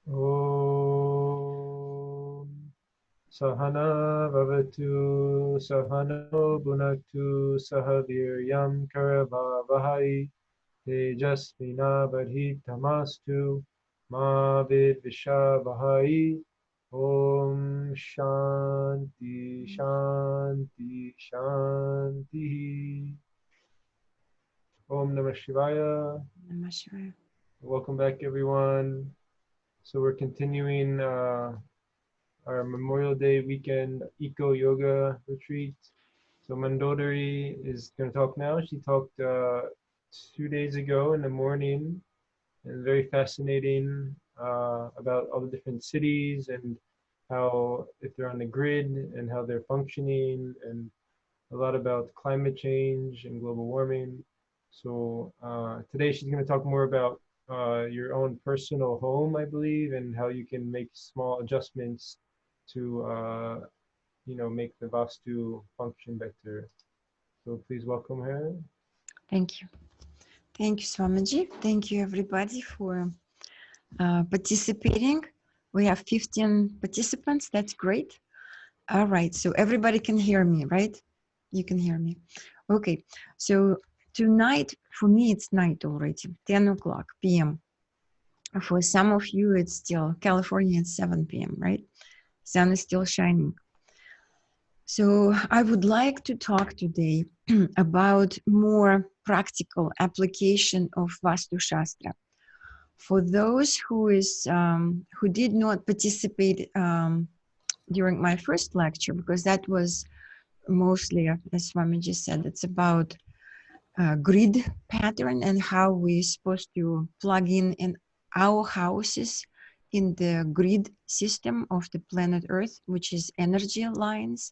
Om Sahana Vavatu Sahano Bunaktu Sahaviryam Karavavahai Tejasvina Vadhitamastu Ma Vidvishavahai. Om Shanti Shanti Shanti. Om Namah Shivaya. Namaskar. Welcome back, everyone. So we're continuing our Memorial Day weekend Eco Yoga retreat. So Mandodari is going to talk now. She talked 2 days ago in the morning, and very fascinating about all the different cities and how, if they're on the grid, and how they're functioning, and a lot about climate change and global warming. So today she's going to talk more about your own personal home, I believe, and how you can make small adjustments to, make the Vastu function better. So please welcome her. Thank you. Thank you, Swamiji. Thank you, everybody, for participating. We have 15 participants. That's great. All right. So everybody can hear me, right? You can hear me. Okay. So tonight, for me, it's night already, 10 o'clock p.m. For some of you, it's still California, it's 7 p.m., right? Sun is still shining. So I would like to talk today about more practical application of Vaastu Shastra. For those who did not participate during my first lecture, because that was mostly, as Swamiji said, it's about grid pattern and how we're supposed to plug in our houses in the grid system of the planet Earth, which is energy lines.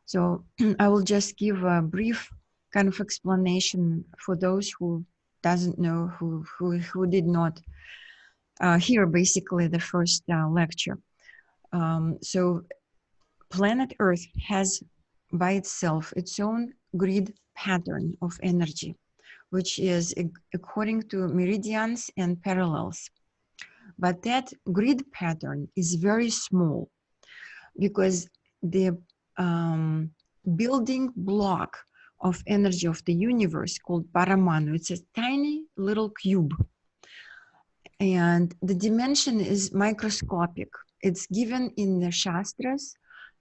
So I will just give a brief kind of explanation for those who doesn't know, who did not hear basically the first lecture. So planet Earth has by itself its own grid pattern of energy, which is according to meridians and parallels. But that grid pattern is very small because the building block of energy of the universe called Paramanu, it's a tiny little cube. And the dimension is microscopic. It's given in the Shastras,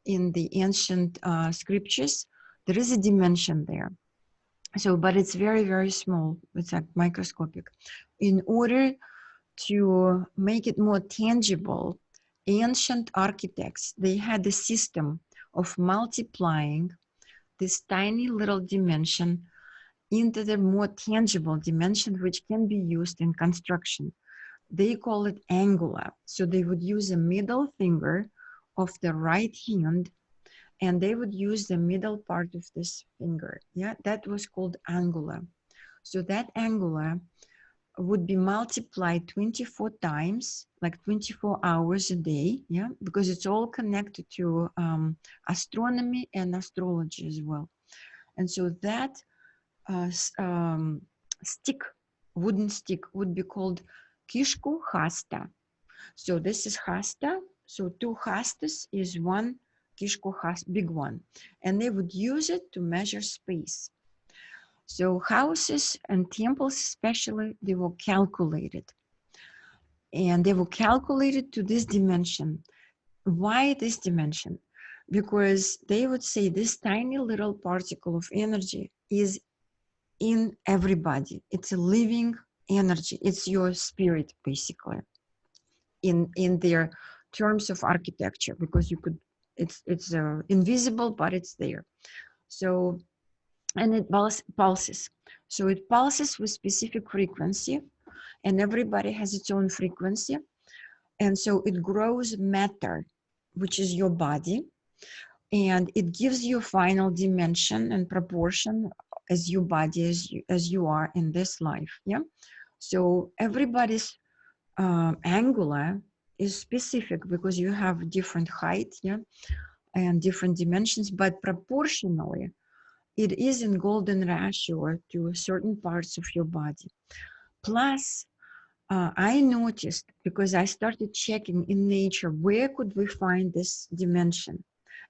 in the ancient scriptures. There is a dimension there. So, but it's very, very small. It's like microscopic. In order to make it more tangible, ancient architects, they had a system of multiplying this tiny little dimension into the more tangible dimension, which can be used in construction. They call it angula. So they would use a middle finger of the right hand, and they would use the middle part of this finger. Yeah, that was called angula. So that angula would be multiplied 24 times, like 24 hours a day, yeah, because it's all connected to astronomy and astrology as well. And so that stick, wooden stick, would be called kishku hasta. So this is hasta. So two hastas is one kishku hasta, big one. And they would use it to measure space. So houses and temples especially, they were calculated. And they were calculated to this dimension. Why this dimension? Because they would say this tiny little particle of energy is in everybody. It's a living energy. It's your spirit, basically, in their terms of architecture, because you could, it's invisible, but it's there. So, and it pulses. So it pulses with specific frequency, and everybody has its own frequency. And so it grows matter, which is your body, and it gives you final dimension and proportion as your body, as you are in this life. Yeah. So everybody's angular is specific because you have different height, yeah, and different dimensions, but proportionally, it is in golden ratio to certain parts of your body. Plus, I noticed, because I started checking in nature, where could we find this dimension?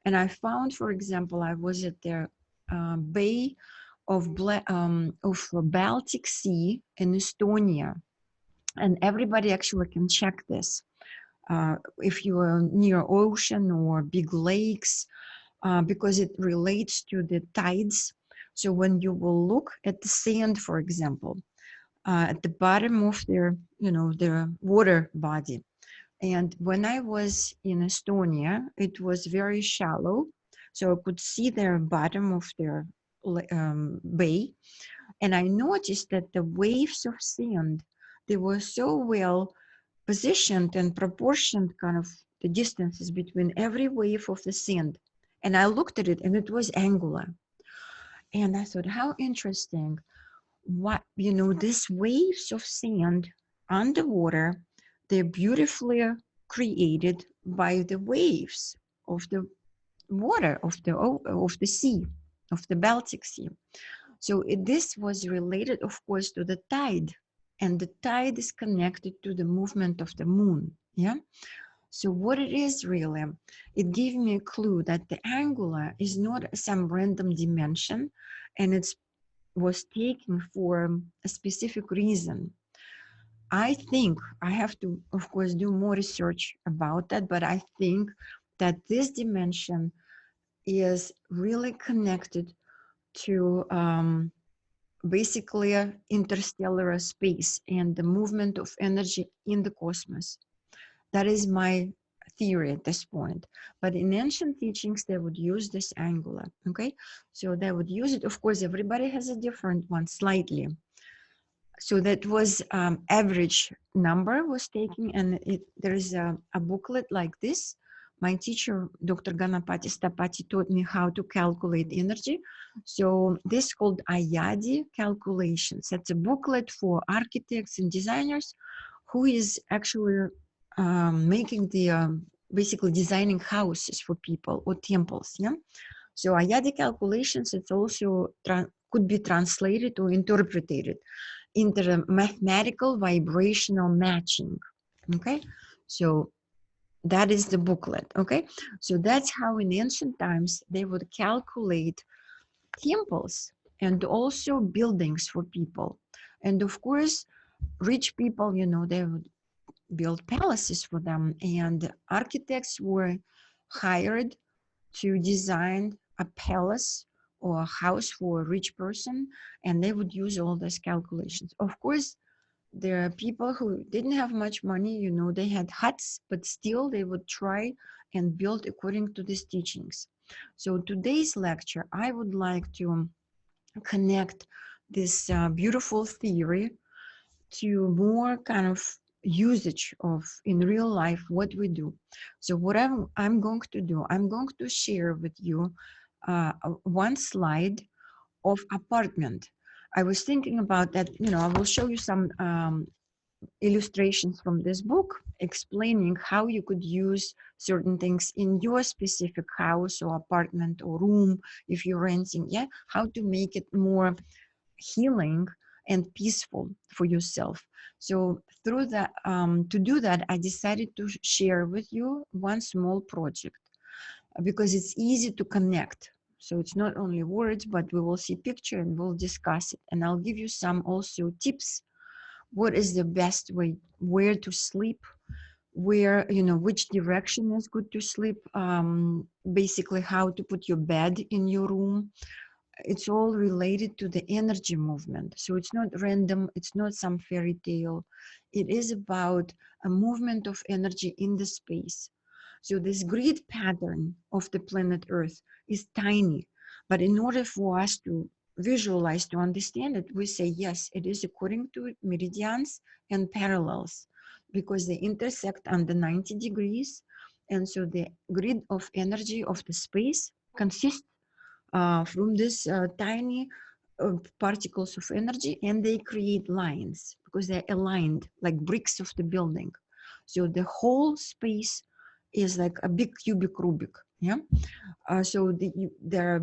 And I found, for example, I was at the Bay of Baltic Sea in Estonia, and everybody actually can check this. If you are near ocean or big lakes, because it relates to the tides. So when you will look at the sand, for example, at the bottom of their, their water body. And when I was in Estonia, it was very shallow. So I could see the bottom of their bay. And I noticed that the waves of sand, they were so well positioned and proportioned, kind of the distances between every wave of the sand. And I looked at it and it was angular. And I thought, how interesting. What, these waves of sand underwater, they're beautifully created by the waves of the water of the sea, of the Baltic Sea. So this was related, of course, to the tide, and the tide is connected to the movement of the moon. Yeah. So what it is really, it gave me a clue that the angular is not some random dimension, and it was taken for a specific reason. I think I have to, of course, do more research about that, but I think that this dimension is really connected to basically interstellar space and the movement of energy in the cosmos. That is my theory at this point. But in ancient teachings, they would use this angular, okay? So they would use it. Of course, everybody has a different one, slightly. So that was average number was taken, and there is a booklet like this. My teacher, Dr. Ganapati Stapati, taught me how to calculate energy. So this is called Ayadi calculations. That's a booklet for architects and designers who is actually making the basically designing houses for people or temples. Yeah. So Ayadi calculations, it's also could be translated or interpreted into the mathematical vibrational matching. Okay, so that is the booklet. Okay, so that's how in ancient times they would calculate temples and also buildings for people. And of course, rich people, they would build palaces for them, and architects were hired to design a palace or a house for a rich person, and they would use all those calculations. Of course, there are people who didn't have much money, they had huts, but still they would try and build according to these teachings. So today's lecture, I would like to connect this beautiful theory to more kind of usage of in real life what we do. So what I'm going to do, I'm going to share with you one slide of apartment. I was thinking about that, I will show you some illustrations from this book explaining how you could use certain things in your specific house or apartment or room if you're renting, yeah, how to make it more healing and peaceful for yourself. So through that, to do that, I decided to share with you one small project because it's easy to connect. So it's not only words, but we will see picture and we'll discuss it. And I'll give you some also tips. What is the best way, where to sleep, where, which direction is good to sleep, basically how to put your bed in your room. It's all related to the energy movement. So it's not random, it's not some fairy tale. It is about a movement of energy in the space. So this grid pattern of the planet Earth is tiny, but in order for us to visualize, to understand it, we say, yes, it is according to meridians and parallels because they intersect under 90 degrees. And so the grid of energy of the space consists from this tiny particles of energy, and they create lines because they're aligned like bricks of the building. So the whole space is like a big cubic Rubik. Yeah. So there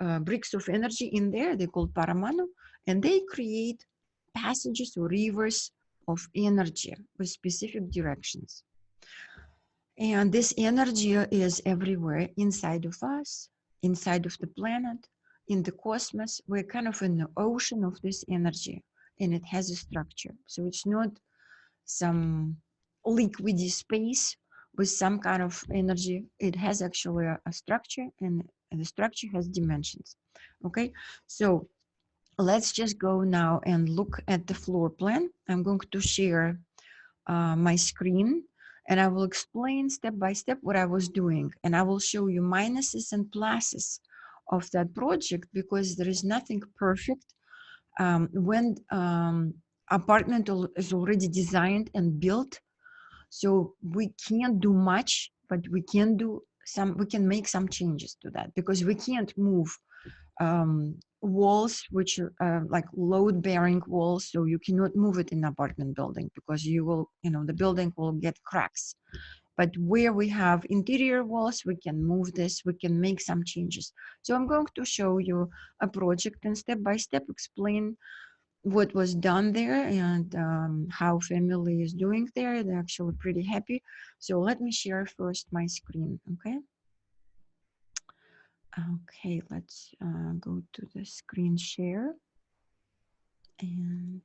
are bricks of energy in there. They call paramanu, and they create passages or rivers of energy with specific directions. And this energy is everywhere inside of us, inside of the planet, in the cosmos. We're kind of in the ocean of this energy, and it has a structure. So it's not some liquidy space with some kind of energy. It has actually a structure, and the structure has dimensions. Okay, so let's just go now and look at the floor plan. I'm going to share my screen, and I will explain step by step what I was doing, and I will show you minuses and pluses of that project, because there is nothing perfect. When apartment is already designed and built, so we can't do much, but we can do some, we can make some changes to that, because we can't move walls which are like load bearing walls, so you cannot move it in apartment building, because you will, the building will get cracks. But where we have interior walls, we can move this, we can make some changes. So I'm going to show you a project and step by step explain what was done there, and how family is doing there. They're actually pretty happy. So let me share first my screen. Okay, let's go to the screen share, and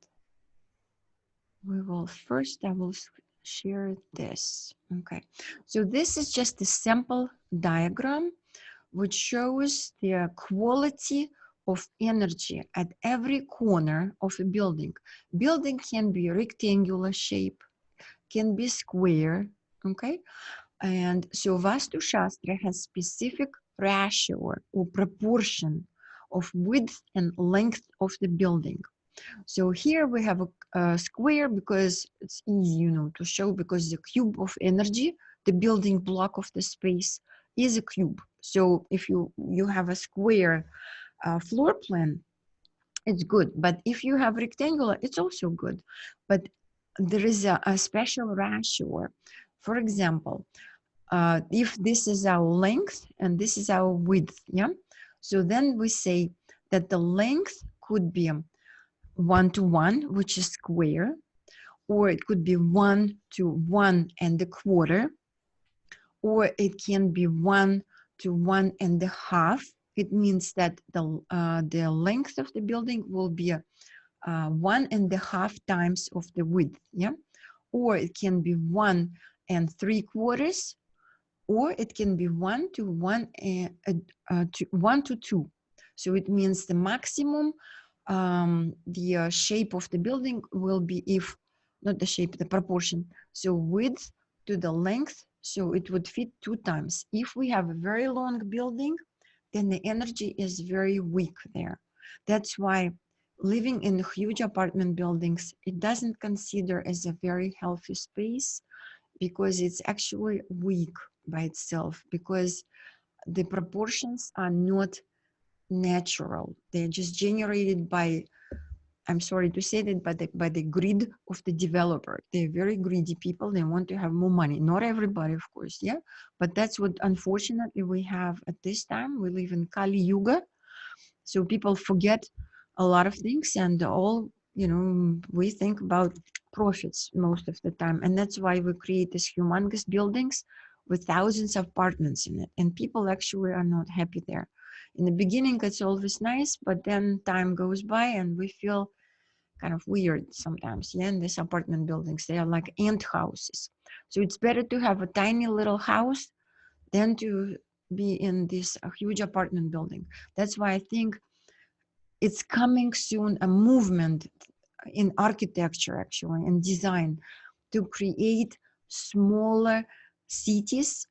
we will first, I will share this. Okay, so this is just a sample diagram which shows the quality of energy at every corner of a building. Building can be rectangular shape, can be square, okay? And so Vaastu Shastra has specific ratio or proportion of width and length of the building. So here we have a square because it's easy, to show, because the cube of energy, the building block of the space, is a cube. So if you have a square floor plan, it's good. But if you have rectangular, it's also good. But there is a special ratio. For example, if this is our length and this is our width, yeah? So then we say that the length could be 1:1, which is square, or it could be 1:1.25, or it can be 1:1.5. It means that the length of the building will be 1.5 times of the width, yeah? Or it can be 1.75, or it can be 1:2. So it means the maximum, the shape of the building will be, if not the shape, the proportion. So width to the length, so it would fit 2 times. If we have a very long building, then the energy is very weak there. That's why living in huge apartment buildings, it doesn't consider as a very healthy space, because it's actually weak by itself, because the proportions are not natural. They're just generated by, I'm sorry to say that, but by the greed of the developer. They're very greedy people. They want to have more money. Not everybody, of course, yeah? But that's what, unfortunately, we have at this time. We live in Kali Yuga. So people forget a lot of things, and all, we think about profits most of the time. And that's why we create these humongous buildings with thousands of apartments in it. And people actually are not happy there. In the beginning, it's always nice, but then time goes by and we feel kind of weird sometimes. Yeah, in these apartment buildings, they are like ant houses. So it's better to have a tiny little house than to be in this huge apartment building. That's why I think it's coming soon, a movement in architecture, actually, and design, to create smaller cities,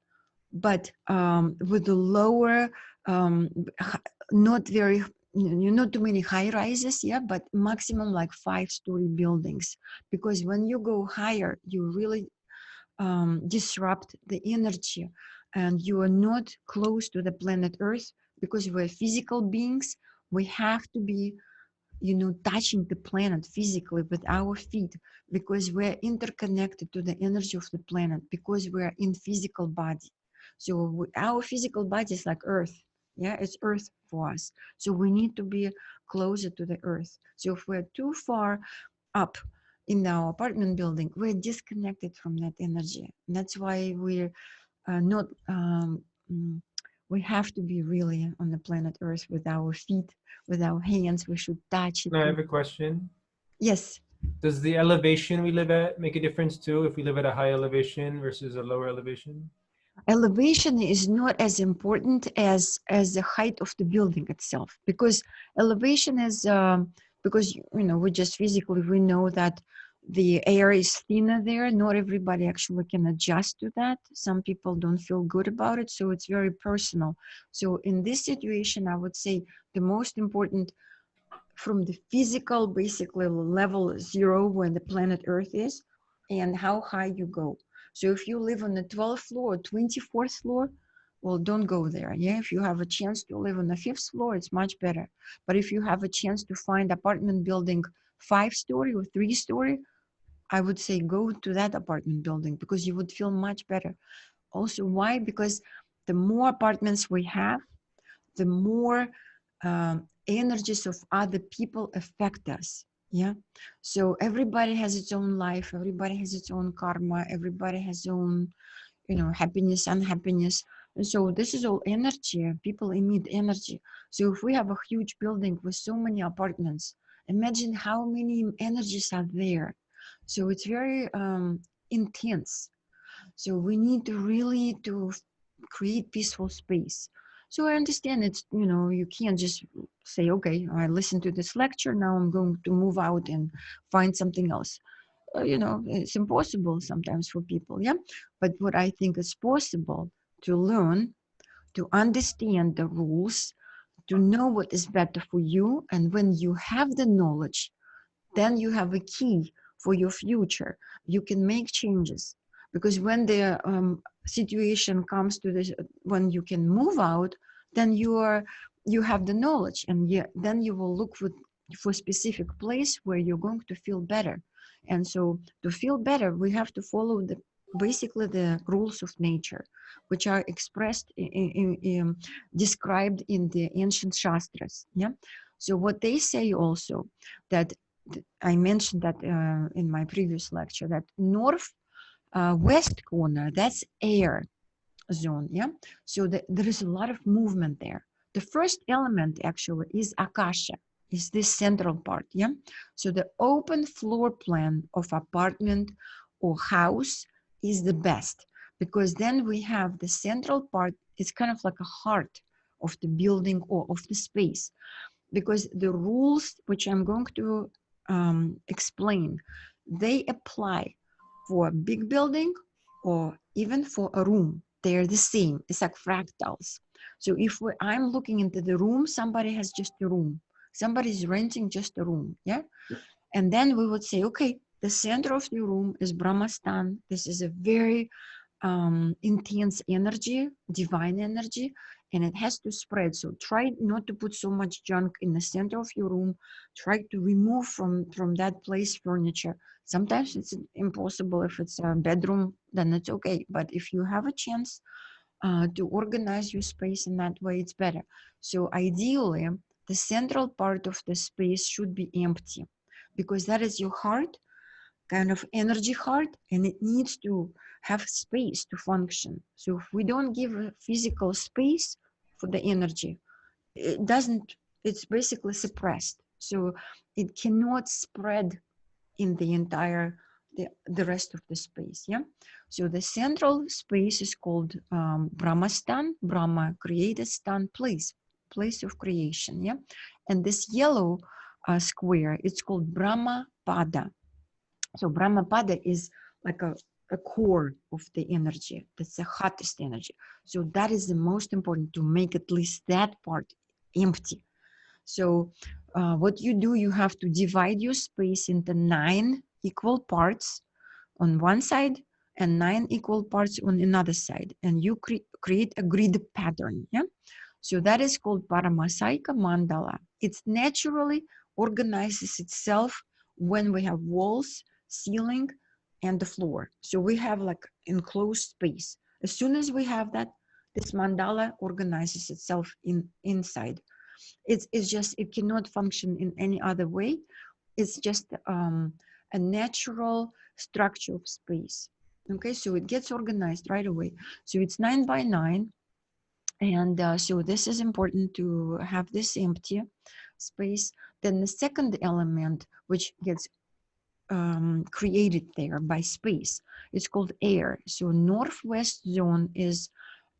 but with a lower, not very, not too many high rises, yeah, but maximum like 5-story buildings. Because when you go higher, you really disrupt the energy, and you are not close to the planet Earth, because we're physical beings. We have to be, touching the planet physically with our feet, because we're interconnected to the energy of the planet, because we're in physical body. So our physical body is like Earth. Yeah, it's Earth for us. So we need to be closer to the Earth. So if we're too far up in our apartment building, we're disconnected from that energy. And that's why we're not, mm, we have to be really on the planet Earth with our feet, with our hands. We should touch it. Now I have a question. Yes. Does the elevation we live at make a difference too if we live at a high elevation versus a lower elevation? Elevation is not as important as the height of the building itself, because elevation is because we just physically we know that the air is thinner there. Not everybody actually can adjust to that. Some people don't feel good about it, so it's very personal. So in this situation, I would say the most important from the physical, basically level 0 where the planet Earth is, and how high you go. So if you live on the 12th floor or 24th floor, well, don't go there. Yeah, if you have a chance to live on the 5th floor, it's much better. But if you have a chance to find apartment building 5-story or 3-story, I would say go to that apartment building, because you would feel much better. Also, why? Because the more apartments we have, the more energies of other people affect us. Yeah. So everybody has its own life. Everybody has its own karma. Everybody has own, happiness, unhappiness. And so this is all energy. People emit energy. So if we have a huge building with so many apartments, imagine how many energies are there. So it's very intense. So we need to really to create peaceful space. So I understand it's, you can't just say, okay, I listened to this lecture, now I'm going to move out and find something else. It's impossible sometimes for people, yeah? But what I think is possible, to learn, to understand the rules, to know what is better for you. And when you have the knowledge, then you have a key for your future. You can make changes, because when the situation comes to this, when you can move out, then you have the knowledge, and then you will look for specific place where you're going to feel better. And so to feel better, we have to follow basically the rules of nature, which are expressed described in the ancient shastras. Yeah. So what they say also, that I mentioned that in my previous lecture, that north west corner, that's air zone. Yeah. So there is a lot of movement there. The first element actually is akasha, is this central part. Yeah. So the open floor plan of apartment or house is the best, because then we have the central part. It's kind of like a heart of the building or of the space, because the rules which I'm going to explain, they apply for a big building or even for a room. They're the same. It's like fractals. So if I'm looking into the room, somebody has just a room. Somebody's renting just a room. Yeah. And then we would say, okay, the center of the room is Brahmastan. This is a very intense energy, divine energy, and it has to spread. So try not to put so much junk in the center of your room. Try to remove from that place furniture. Sometimes it's impossible. If it's a bedroom, then it's okay. But if you have a chance to organize your space in that way, it's better. So ideally, the central part of the space should be empty, because that is your heart, kind of energy heart, and it needs to have space to function. So if we don't give a physical space for the energy, it doesn't, it's basically suppressed. So it cannot spread in the entire, the rest of the space. Yeah. So the central space is called Brahmastan, Brahma created stan, place of creation. Yeah. And this yellow square, it's called Brahma Pada. So Brahmapada is like a core of the energy. That's the hottest energy. So that is the most important, to make at least that part empty. So what you do, you have to divide your space into 9 equal parts on one side and 9 equal parts on another side. And you create a grid pattern. Yeah. So that is called Paramasaika mandala. It naturally organizes itself when we have walls, ceiling, and the floor. So we have like enclosed space. As soon as we have that, this mandala organizes itself inside. It's just, it cannot function in any other way. It's just a natural structure of space. Okay, so it gets organized right away. So it's 9 by 9. And so this is important to have this empty space. Then the second element, which gets created there by space, it's called air. So northwest zone is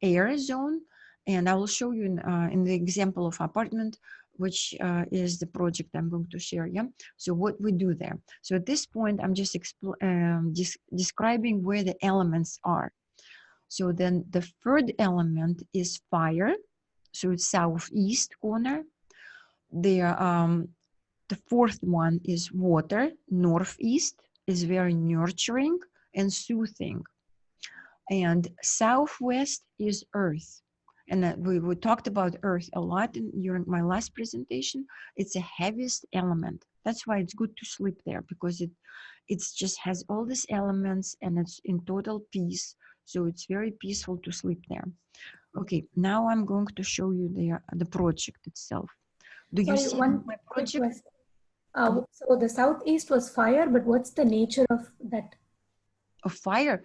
air zone. And I will show you in the example of apartment, which is the project I'm going to share. Yeah. So what we do there. So at this point, I'm just describing where the elements are. So then the third element is fire. So it's southeast corner. The fourth one is water. Northeast is very nurturing and soothing. And southwest is earth. And we talked about earth a lot during my last presentation. It's the heaviest element. That's why it's good to sleep there, because it just has all these elements and it's in total peace. So it's very peaceful to sleep there. Okay, now I'm going to show you the project itself. Do you Sorry, see one my quick project? question. So the southeast was fire, but what's the nature of that? Of fire,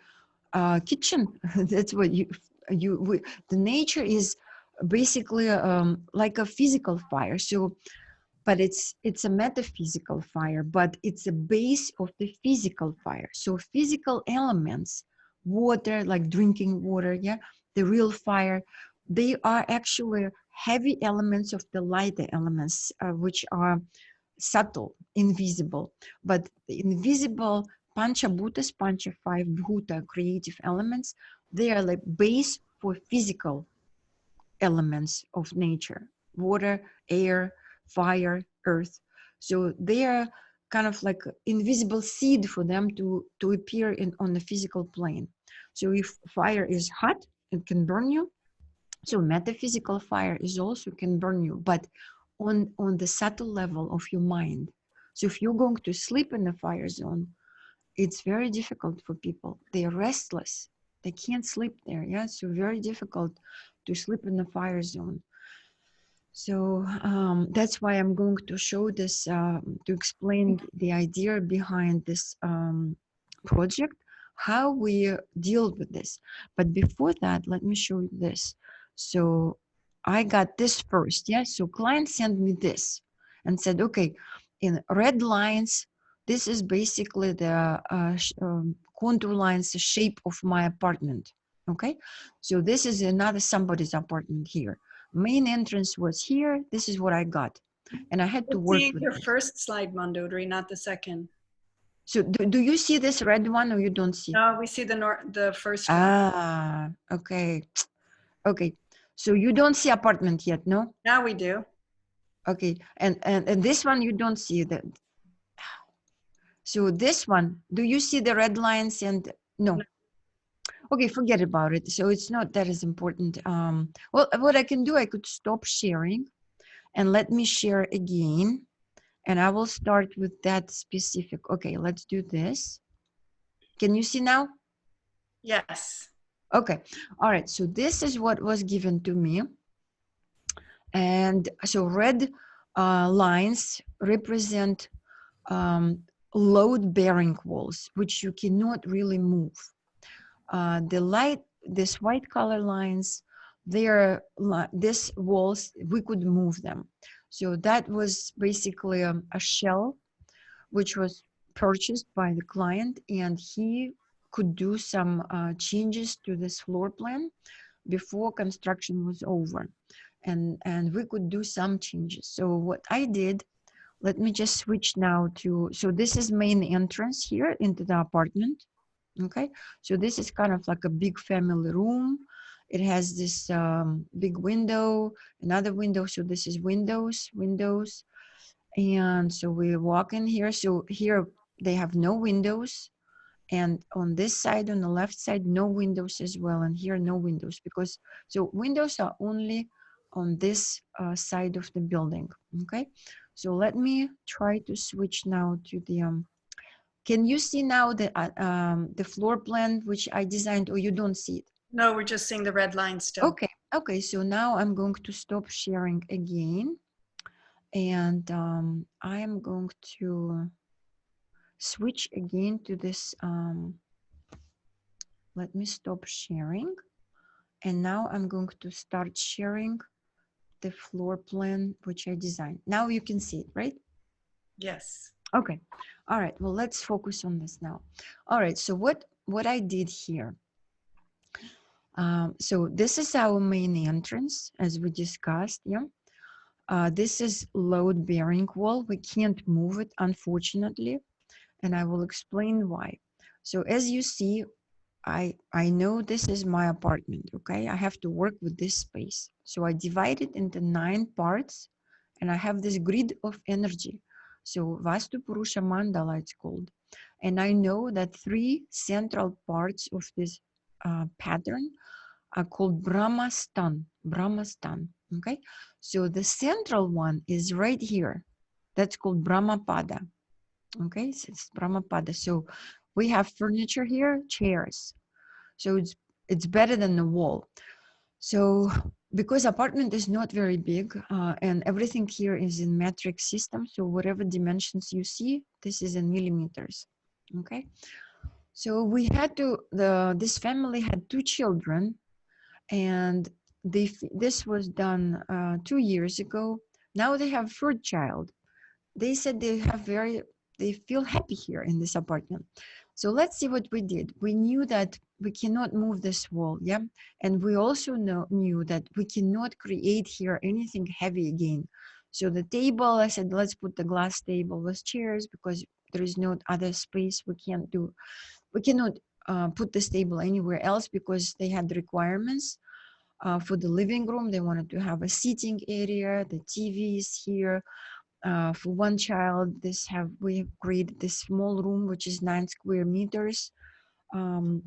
kitchen. That's what the nature is basically like a physical fire. So, but it's a metaphysical fire, but it's a base of the physical fire. So physical elements, water, like drinking water, yeah, the real fire, they are actually heavy elements of the lighter elements, which are subtle, invisible. But the invisible Panchabhutas, Pancha five Bhuta creative elements, they are like base for physical elements of nature: water, air, fire, earth. So they are kind of like invisible seed for them to appear on the physical plane. So if fire is hot, it can burn you. So metaphysical fire is also can burn you, but on the subtle level of your mind. So if you're going to sleep in the fire zone, it's very difficult for people. They are restless. They can't sleep there. Yeah, so very difficult to sleep in the fire zone. So that's why I'm going to show this to explain the idea behind this project, how we deal with this. But before that, let me show you this. So I got this first. Yeah. So client sent me this and said, okay, in red lines, this is basically the contour lines, the shape of my apartment. Okay. So this is another somebody's apartment here. Main entrance was here. This is what I got. And I had to work Seeing with your this. first slide, Mandodari, not the second. So do you see this red one or you don't see? No, we see the first one. Ah, okay. Okay. So you don't see apartment yet, no? Now we do. Okay. And this one you don't see that. So this one, do you see the red lines and no? Okay, forget about it. So it's not that is important. Well, what I can do, I could stop sharing and let me share again. And I will start with that specific. Okay, let's do this. Can you see now? Yes. Okay, all right. So this is what was given to me. And so red lines represent load-bearing walls, which you cannot really move. This white color lines, these walls, we could move them. So that was basically a shell which was purchased by the client, and he could do some changes to this floor plan before construction was over. And we could do some changes. So what I did, let me just switch now to, so this is main entrance here into the apartment. Okay, so this is kind of like a big family room. It has this big window, another window. So this is windows. And so we walk in here. So here they have no windows. And on this side, on the left side, no windows as well. And here, no windows, because so windows are only on this side of the building. Okay. So let me try to switch now to the, can you see now the floor plan, which I designed, or you don't see it? No, we're just seeing the red line still. Okay. Okay. So now I'm going to stop sharing again. And I am going to switch again to this. Let me stop sharing. And now I'm going to start sharing the floor plan, which I designed. Now you can see it, right? Yes. Okay. All right. Well, let's focus on this now. All right. So what I did here. So this is our main entrance, as we discussed. Yeah. This is load-bearing wall. We can't move it, unfortunately, and I will explain why. So as you see, I know this is my apartment. Okay, I have to work with this space. So I divide it into 9 parts, and I have this grid of energy. So Vaastu Purusha Mandala, it's called. And I know that 3 central parts of this pattern are called Brahmastan. Brahmastan. Okay, so the central one is right here. That's called Brahmapada. Okay, so it's Brahmapada. So we have furniture here, chairs. So it's better than the wall. So because apartment is not very big and everything here is in metric system, so whatever dimensions you see, this is in millimeters. Okay, so we had to this family had 2 children, and this was done 2 years ago. Now they have 3rd child. They said they feel happy here in this apartment. So let's see what we did. We knew that we cannot move this wall, yeah, and we also knew that we cannot create here anything heavy again. So the table, I said, let's put the glass table with chairs, because there is no other space. We cannot put this table anywhere else, because they had requirements. For the living room, they wanted to have a seating area, the TV is here. For 1 child, we created this small room, which is 9 square meters. And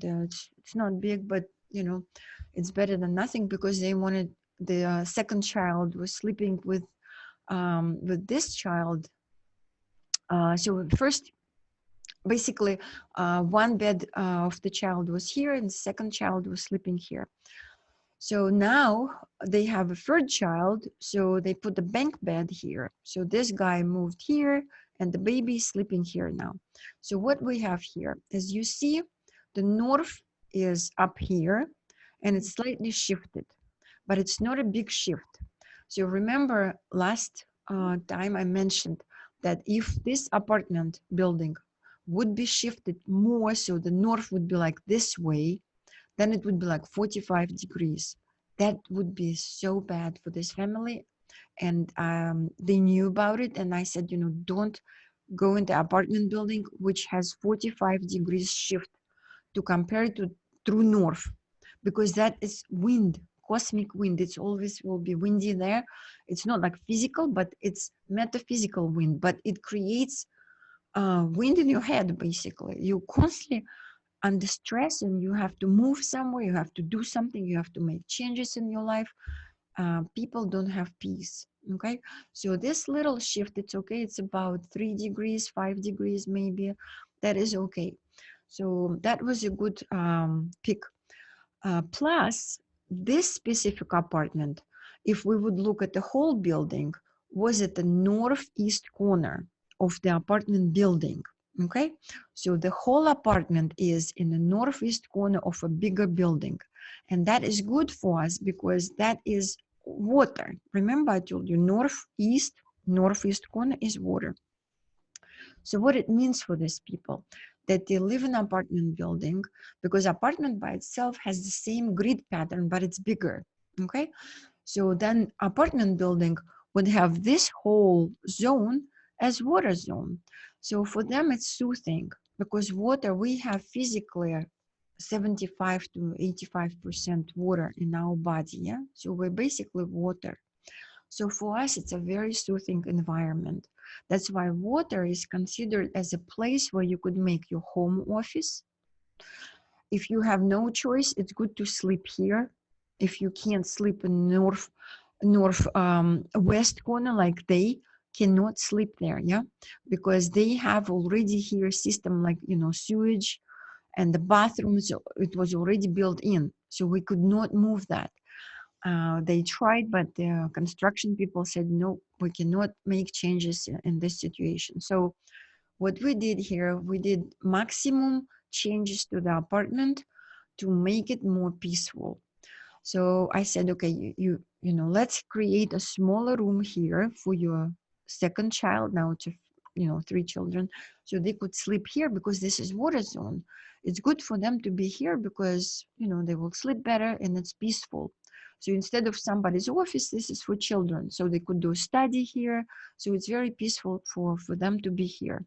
it's not big, but you know, it's better than nothing, because they wanted the 2nd child was sleeping with this child. So first, basically, 1 bed of the child was here, and the 2nd child was sleeping here. So now they have a 3rd child, so they put the bank bed here. So this guy moved here, and the baby is sleeping here now. So what we have here, as you see, the north is up here, and it's slightly shifted, but it's not a big shift. So remember last time I mentioned that if this apartment building would be shifted more, so the north would be like this way, then it would be like 45 degrees. That would be so bad for this family. And they knew about it. And I said, you know, don't go in the apartment building, which has 45 degrees shift, to compare to true north, because that is wind, cosmic wind. It's always will be windy there. It's not like physical, but it's metaphysical wind, but it creates wind in your head, basically. You constantly under stress, and you have to move somewhere, you have to do something, you have to make changes in your life. People don't have peace. Okay, so this little shift, it's okay. It's about 3 degrees, 5 degrees maybe. That is okay. So that was a good pick. Plus, this specific apartment, if we would look at the whole building, was at the northeast corner of the apartment building. Okay, so the whole apartment is in the northeast corner of a bigger building, and that is good for us because that is water. Remember, I told you northeast corner is water. So what it means for these people, that they live in an apartment building, because apartment by itself has the same grid pattern, but it's bigger. Okay, so then apartment building would have this whole zone as water zone. So for them, it's soothing, because water, we have physically 75 to 85% water in our body. Yeah, so we're basically water. So for us, it's a very soothing environment. That's why water is considered as a place where you could make your home office. If you have no choice, it's good to sleep here. If you can't sleep in west corner, like they cannot sleep there, yeah, because they have already here system like, you know, sewage, and the bathrooms, it was already built in, so we could not move that. They tried, but the construction people said, no, we cannot make changes in this situation. So what we did here, we did maximum changes to the apartment to make it more peaceful. So I said, okay, you know, let's create a smaller room here for your second child. Now to, you know, 3 children, so they could sleep here because this is water zone. It's good for them to be here because, you know, they will sleep better and it's peaceful. So instead of somebody's office, this is for children. So they could do study here. So it's very peaceful for them to be here.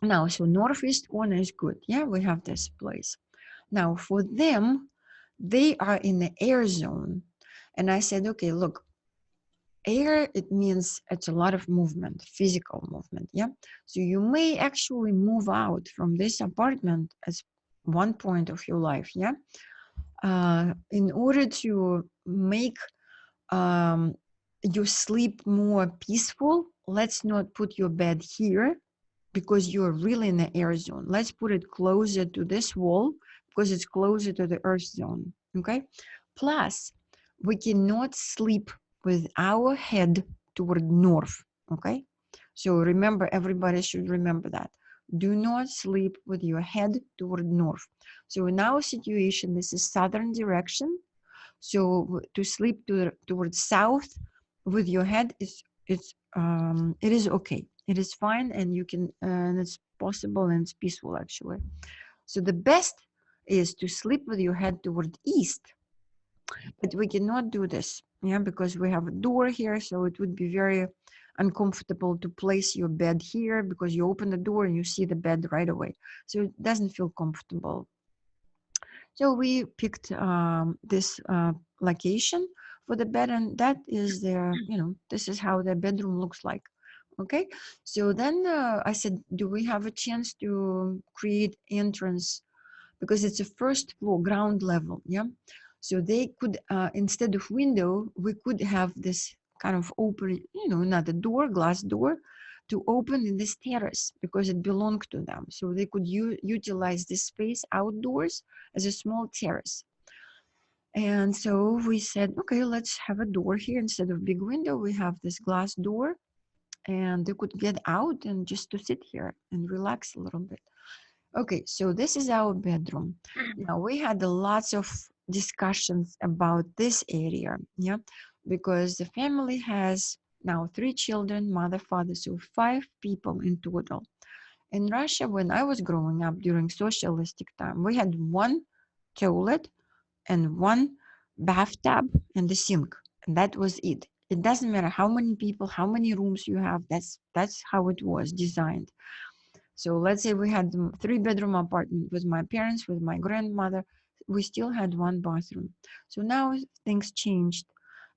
Now, so northeast corner is good. Yeah, we have this place. Now for them, they are in the air zone. And I said, okay, look, air, it means it's a lot of movement, physical movement. Yeah. So you may actually move out from this apartment as one point of your life. Yeah. In order to make your sleep more peaceful, let's not put your bed here because you're really in the air zone. Let's put it closer to this wall because it's closer to the earth zone. Okay. Plus, we cannot sleep with our head toward north. Okay. So remember, everybody should remember that. Do not sleep with your head toward north. So in our situation, this is southern direction. So to sleep towards south with your head it is okay. It is fine, and you can and it's possible and it's peaceful actually. So the best is to sleep with your head toward east, but we cannot do this, yeah, because we have a door here, so it would be very uncomfortable to place your bed here because you open the door and you see the bed right away, so it doesn't feel comfortable. So we picked this location for the bed, and that is their, you know, this is how the bedroom looks like. Okay, so then I said, do we have a chance to create entrance because it's a first floor, ground level, yeah? So they could, instead of window, we could have this kind of open, you know, not a door, glass door, to open in this terrace because it belonged to them. So they could utilize this space outdoors as a small terrace. And so we said, okay, let's have a door here. Instead of big window, we have this glass door, and they could get out and just to sit here and relax a little bit. Okay, so this is our bedroom. Now we had lots of discussions about this area, yeah, because the family has now 3 children, mother, father, so 5 people in total. In Russia, when I was growing up during socialistic time, we had 1 toilet and 1 bathtub and the sink, and that was it. It doesn't matter how many people, how many rooms you have. That's how it was designed. So let's say we had a 3-bedroom apartment with my parents, with my grandmother. We still had 1 bathroom. So now things changed.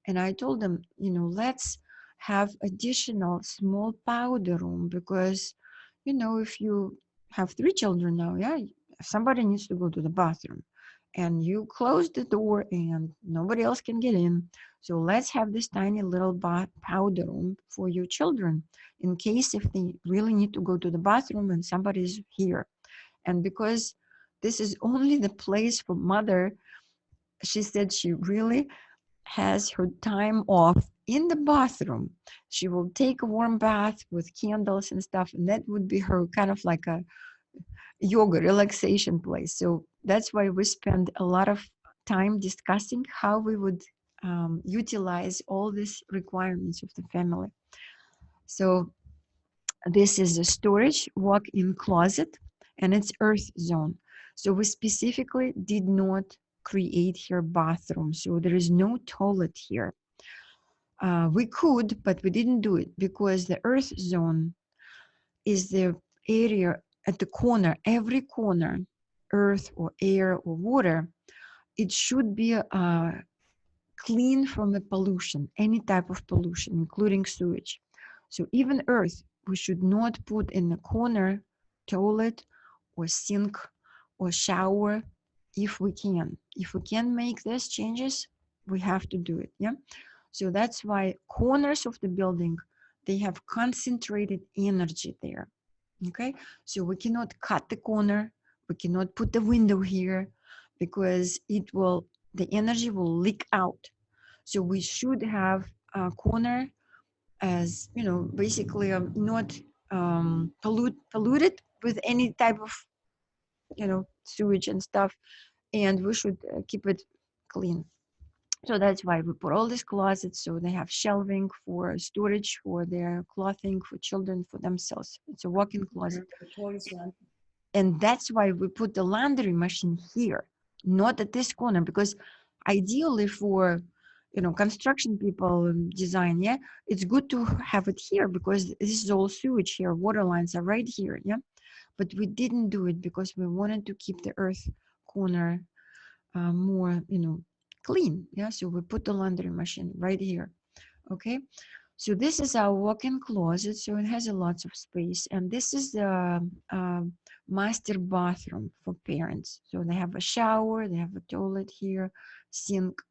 And I told them, you know, let's have additional small powder room because, you know, if you have 3 children now, yeah, somebody needs to go to the bathroom. And you close the door and nobody else can get in. So let's have this tiny little powder room for your children in case if they really need to go to the bathroom and somebody's here. And because this is only the place for mother, she said she really has her time off in the bathroom. She will take a warm bath with candles and stuff, and that would be her kind of like a yoga relaxation place. So that's why we spend a lot of time discussing how we would utilize all these requirements of the family. So this is a storage walk-in closet, and it's earth zone. So we specifically did not create here bathroom. So there is no toilet here. We could, but we didn't do it because the earth zone is the area at the corner, every corner, earth or air or water, it should be clean from the pollution, any type of pollution, including sewage. So even earth, we should not put in the corner toilet or sink or shower if we can. If we can make these changes, we have to do it, yeah? So that's why corners of the building, they have concentrated energy there, okay? So we cannot cut the corner, we cannot put the window here because it will, the energy will leak out. So we should have a corner as, you know, basically not polluted with any type of, sewage and stuff, and we should keep it clean. So that's why we put all these closets, so they have shelving for storage for their clothing for children, for themselves. It's a walk-in closet. And that's why we put the laundry machine here, not at this corner, because ideally for, construction people design, yeah, it's good to have it here because this is all sewage here. Water lines are right here, yeah. But we didn't do it because we wanted to keep the earth corner more, clean. Yeah, so we put the laundry machine right here. Okay, so this is our walk-in closet, so it has a lots of space, and this is the master bathroom for parents. So they have a shower, they have a toilet here, sink,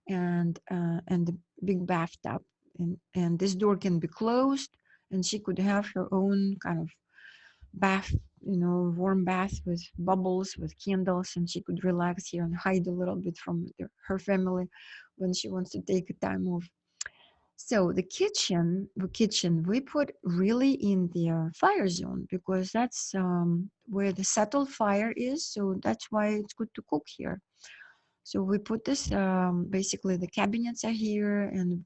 and the big bathtub, and this door can be closed, and she could have her own kind of bath, warm bath with bubbles, with candles, and she could relax here and hide a little bit from her family when she wants to take a time off. So the kitchen, we put really in the fire zone because that's where the subtle fire is. So that's why it's good to cook here. So we put this, basically the cabinets are here, and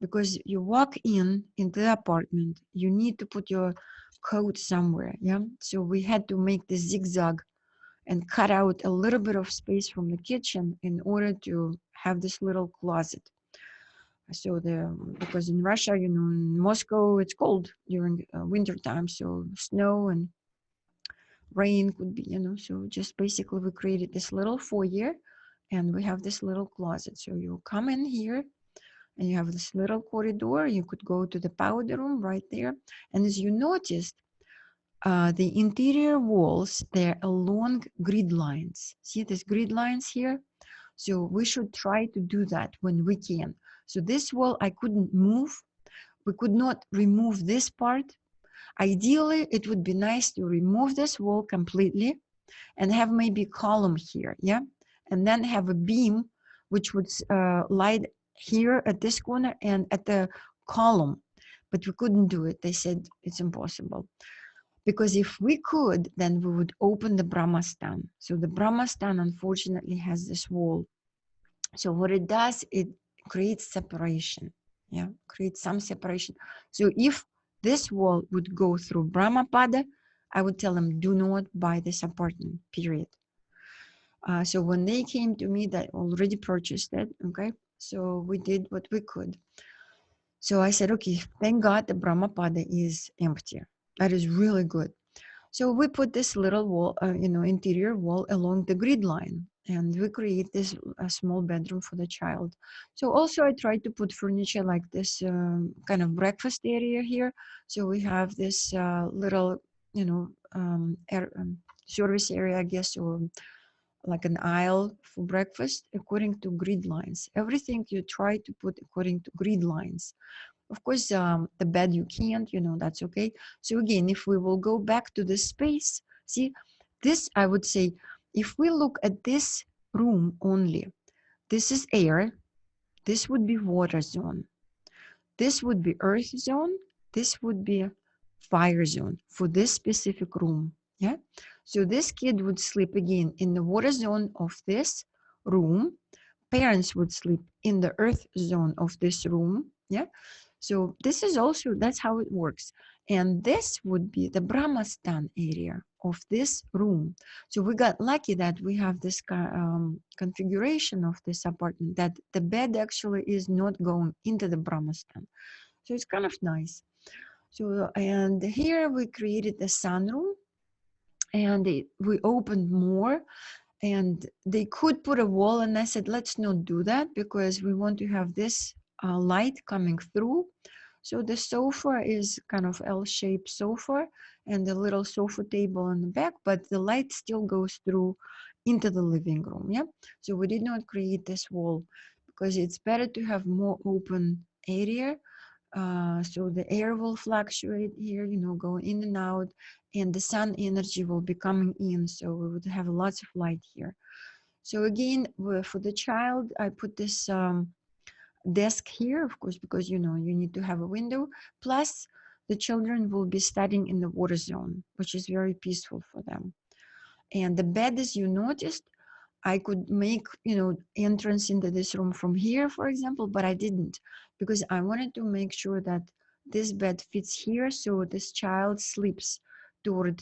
because you walk into the apartment, you need to put your coat somewhere. Yeah. So we had to make this zigzag and cut out a little bit of space from the kitchen in order to have this little closet. So because in Russia, in Moscow, it's cold during winter time, so snow and rain could be, so just basically we created this little foyer, and we have this little closet. So you come in here and you have this little corridor. You could go to the powder room right there. And as you noticed, the interior walls, they're along grid lines. See these grid lines here? So we should try to do that when we can. So this wall I couldn't move. We could not remove this part. Ideally, it would be nice to remove this wall completely and have maybe a column here, yeah? And then have a beam which would light here at this corner and at the column. But we couldn't do it. They said it's impossible. Because if we could, then we would open the Brahmastan. So the Brahmastan, unfortunately, has this wall. So what it does, it creates separation. Yeah, creates some separation. So if this wall would go through Brahmapada, I would tell them, do not buy this apartment, period. So when they came to me, that already purchased it, okay? So we did what we could. So I said, okay, thank God the Brahmapada is empty. That is really good. So we put this little wall, interior wall along the grid line, and we create this small bedroom for the child. So also I tried to put furniture like this kind of breakfast area here. So we have this little, service area, I guess, or like an aisle for breakfast according to grid lines. Everything you try to put according to grid lines. Of course, the bed you can't, that's okay. So again, if we will go back to the space, see, this, I would say, if we look at this room only, this is air, this would be water zone, this would be earth zone, this would be fire zone for this specific room, yeah? So this kid would sleep again in the water zone of this room, parents would sleep in the earth zone of this room, yeah? So this is also, that's how it works. And this would be the Brahmastan area of this room. So we got lucky that we have this configuration of this apartment, that the bed actually is not going into the Brahmastan. So it's kind of nice. So, and here we created the sunroom, and we opened more, and they could put a wall, and I said, let's not do that because we want to have this light coming through. So the sofa is kind of L-shaped sofa and the little sofa table in the back, but the light still goes through into the living room, yeah? So we did not create this wall because it's better to have more open area. So the air will fluctuate here, going in and out, and the sun energy will be coming in. So we would have lots of light here. So again, for the child, I put this desk here, of course, because you need to have a window. Plus, the children will be studying in the water zone, which is very peaceful for them. And the bed, as you noticed, I could make, entrance into this room from here, for example, but I didn't, because I wanted to make sure that this bed fits here. So this child sleeps toward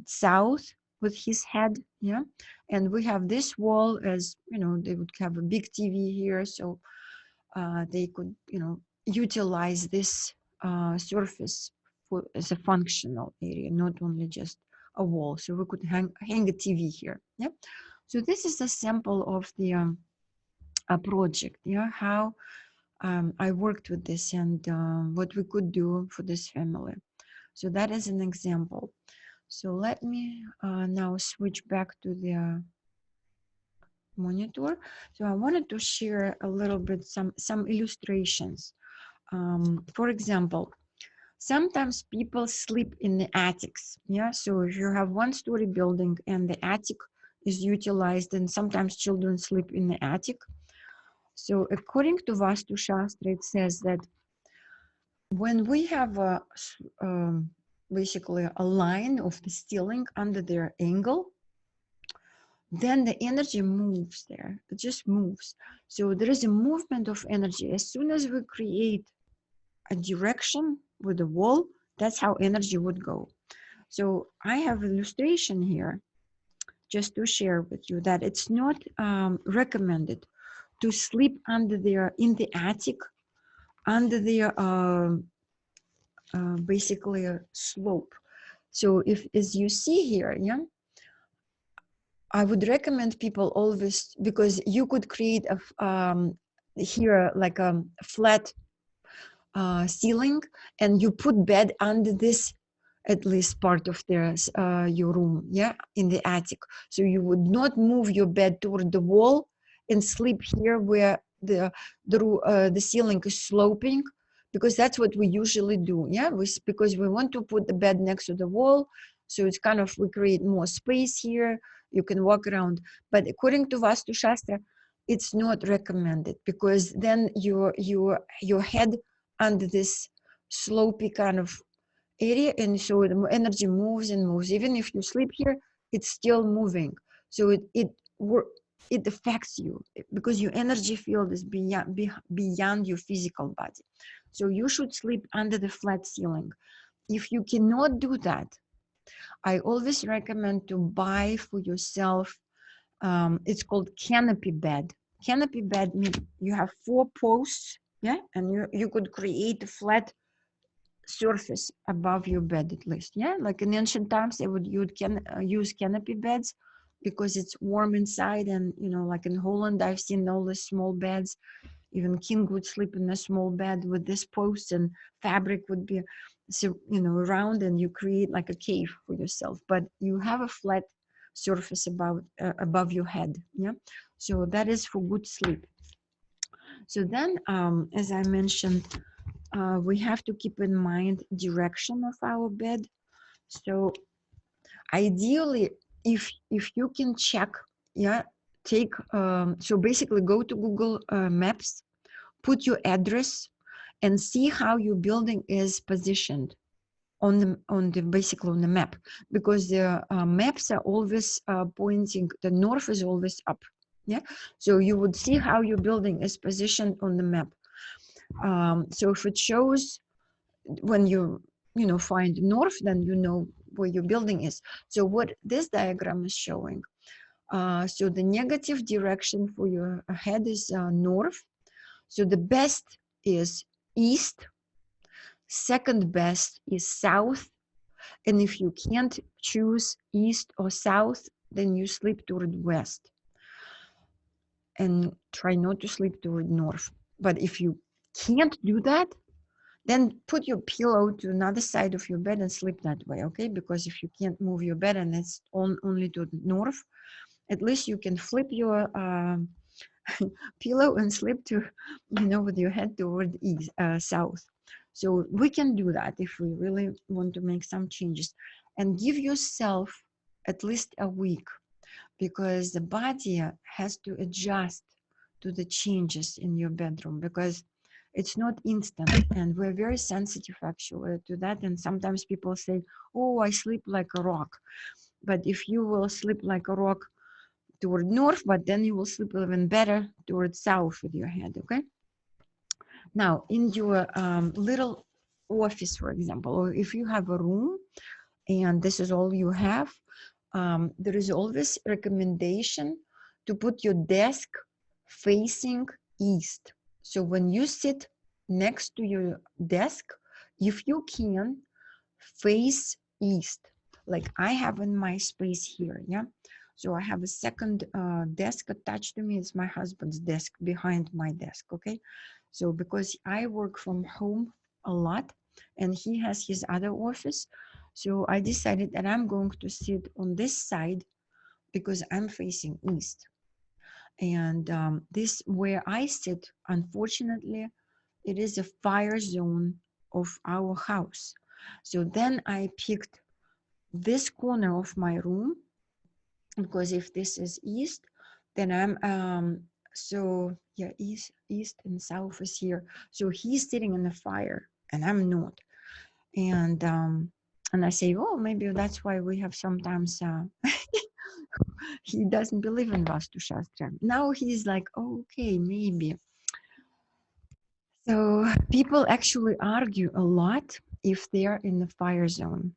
south with his head. Yeah. And we have this wall, as they would have a big TV here. So they could, utilize this surface as a functional area, not only just a wall. So we could hang a TV here. Yeah. So this is a sample of the a project. Yeah, how I worked with this and what we could do for this family. So that is an example. So let me now switch back to the monitor. So I wanted to share a little bit some illustrations. For example, sometimes people sleep in the attics. Yeah, so if you have one-story building and the attic is utilized, and sometimes children sleep in the attic. So according to Vaastu Shastra, it says that when we have basically a line of the ceiling under their angle, then the energy moves there. It just moves. So there is a movement of energy. As soon as we create a direction with the wall, that's how energy would go. So I have an illustration here just to share with you that it's not recommended to sleep under there in the attic, under the basically a slope. So if, as you see here, yeah, I would recommend people always, because you could create a here like a flat ceiling, and you put bed under this at least part of their your room, yeah, in the attic. So you would not move your bed toward the wall and sleep here where the ceiling is sloping, because that's what we usually do, yeah, because we want to put the bed next to the wall, so it's kind of, we create more space here, you can walk around. But according to Vaastu Shastra, it's not recommended, because then your head under this slopey kind of area, and so the energy moves and moves. Even if you sleep here, it's still moving. So it affects you, because your energy field is beyond your physical body. So you should sleep under the flat ceiling. If you cannot do that, I always recommend to buy for yourself, it's called canopy bed. Canopy bed means you have 4 posts, yeah, and you could create a flat surface above your bed, at least, yeah. Like in ancient times, they would use canopy beds because it's warm inside, and like in Holland, I've seen all the small beds. Even king would sleep in a small bed with this post, and fabric would be around, and you create like a cave for yourself, but you have a flat surface above your head, yeah. So that is for good sleep. So then as I mentioned, we have to keep in mind direction of our bed. So ideally, if you can check, yeah, take so basically go to Google Maps, put your address, and see how your building is positioned on the basically on the map, because the maps are always pointing, the north is always up, yeah. So you would see how your building is positioned on the map. So if it shows, when you find north, then you know where your building is. So what this diagram is showing, so the negative direction for your head is north. So the best is east, second best is south, and if you can't choose east or south, then you sleep toward west, and try not to sleep toward north. But if you can't do that, then put your pillow to another side of your bed and sleep that way, okay? Because if you can't move your bed and it's only to the north, at least you can flip your pillow and sleep to, with your head toward east, south. So we can do that if we really want to make some changes, and give yourself at least a week, because the body has to adjust to the changes in your bedroom. Because It's not instant, and we're very sensitive actually to that. And sometimes people say, oh, I sleep like a rock. But if you will sleep like a rock toward north, but then you will sleep even better toward south with your head, okay? Now, in your little office, for example, or if you have a room and this is all you have, there is always recommendation to put your desk facing east. So when you sit next to your desk, if you can, face east, like I have in my space here, yeah? So I have a second desk attached to me. It's my husband's desk behind my desk, okay? So because I work from home a lot and he has his other office, so I decided that I'm going to sit on this side because I'm facing east. And this where I sit, unfortunately, it is a fire zone of our house. So then I picked this corner of my room, because if this is east, then I'm so yeah, east and south is here. So he's sitting in the fire and I'm not. And I say, oh, maybe that's why we have sometimes he doesn't believe in Vaastu Shastra. Now he's like, oh, okay, maybe. So people actually argue a lot if they are in the fire zone.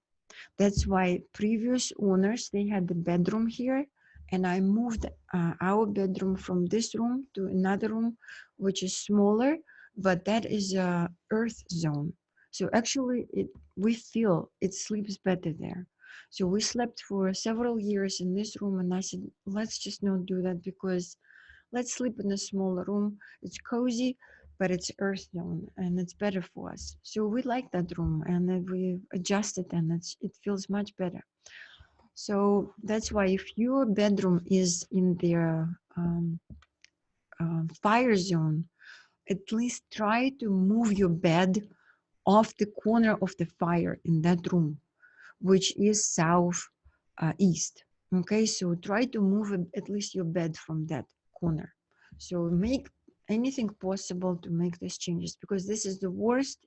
That's why previous owners, they had the bedroom here, and I moved our bedroom from this room to another room, which is smaller, but that is a earth zone. So actually we feel it sleeps better there. So we slept for several years in this room, and I said, let's just not do that, because let's sleep in a smaller room. It's cozy, but it's earth zone and it's better for us. So we like that room, and then we adjust it, and it feels much better. So that's why if your bedroom is in the fire zone, at least try to move your bed off the corner of the fire in that room, which is south east. Okay, so try to move at least your bed from that corner. So make anything possible to make these changes, because this is the worst,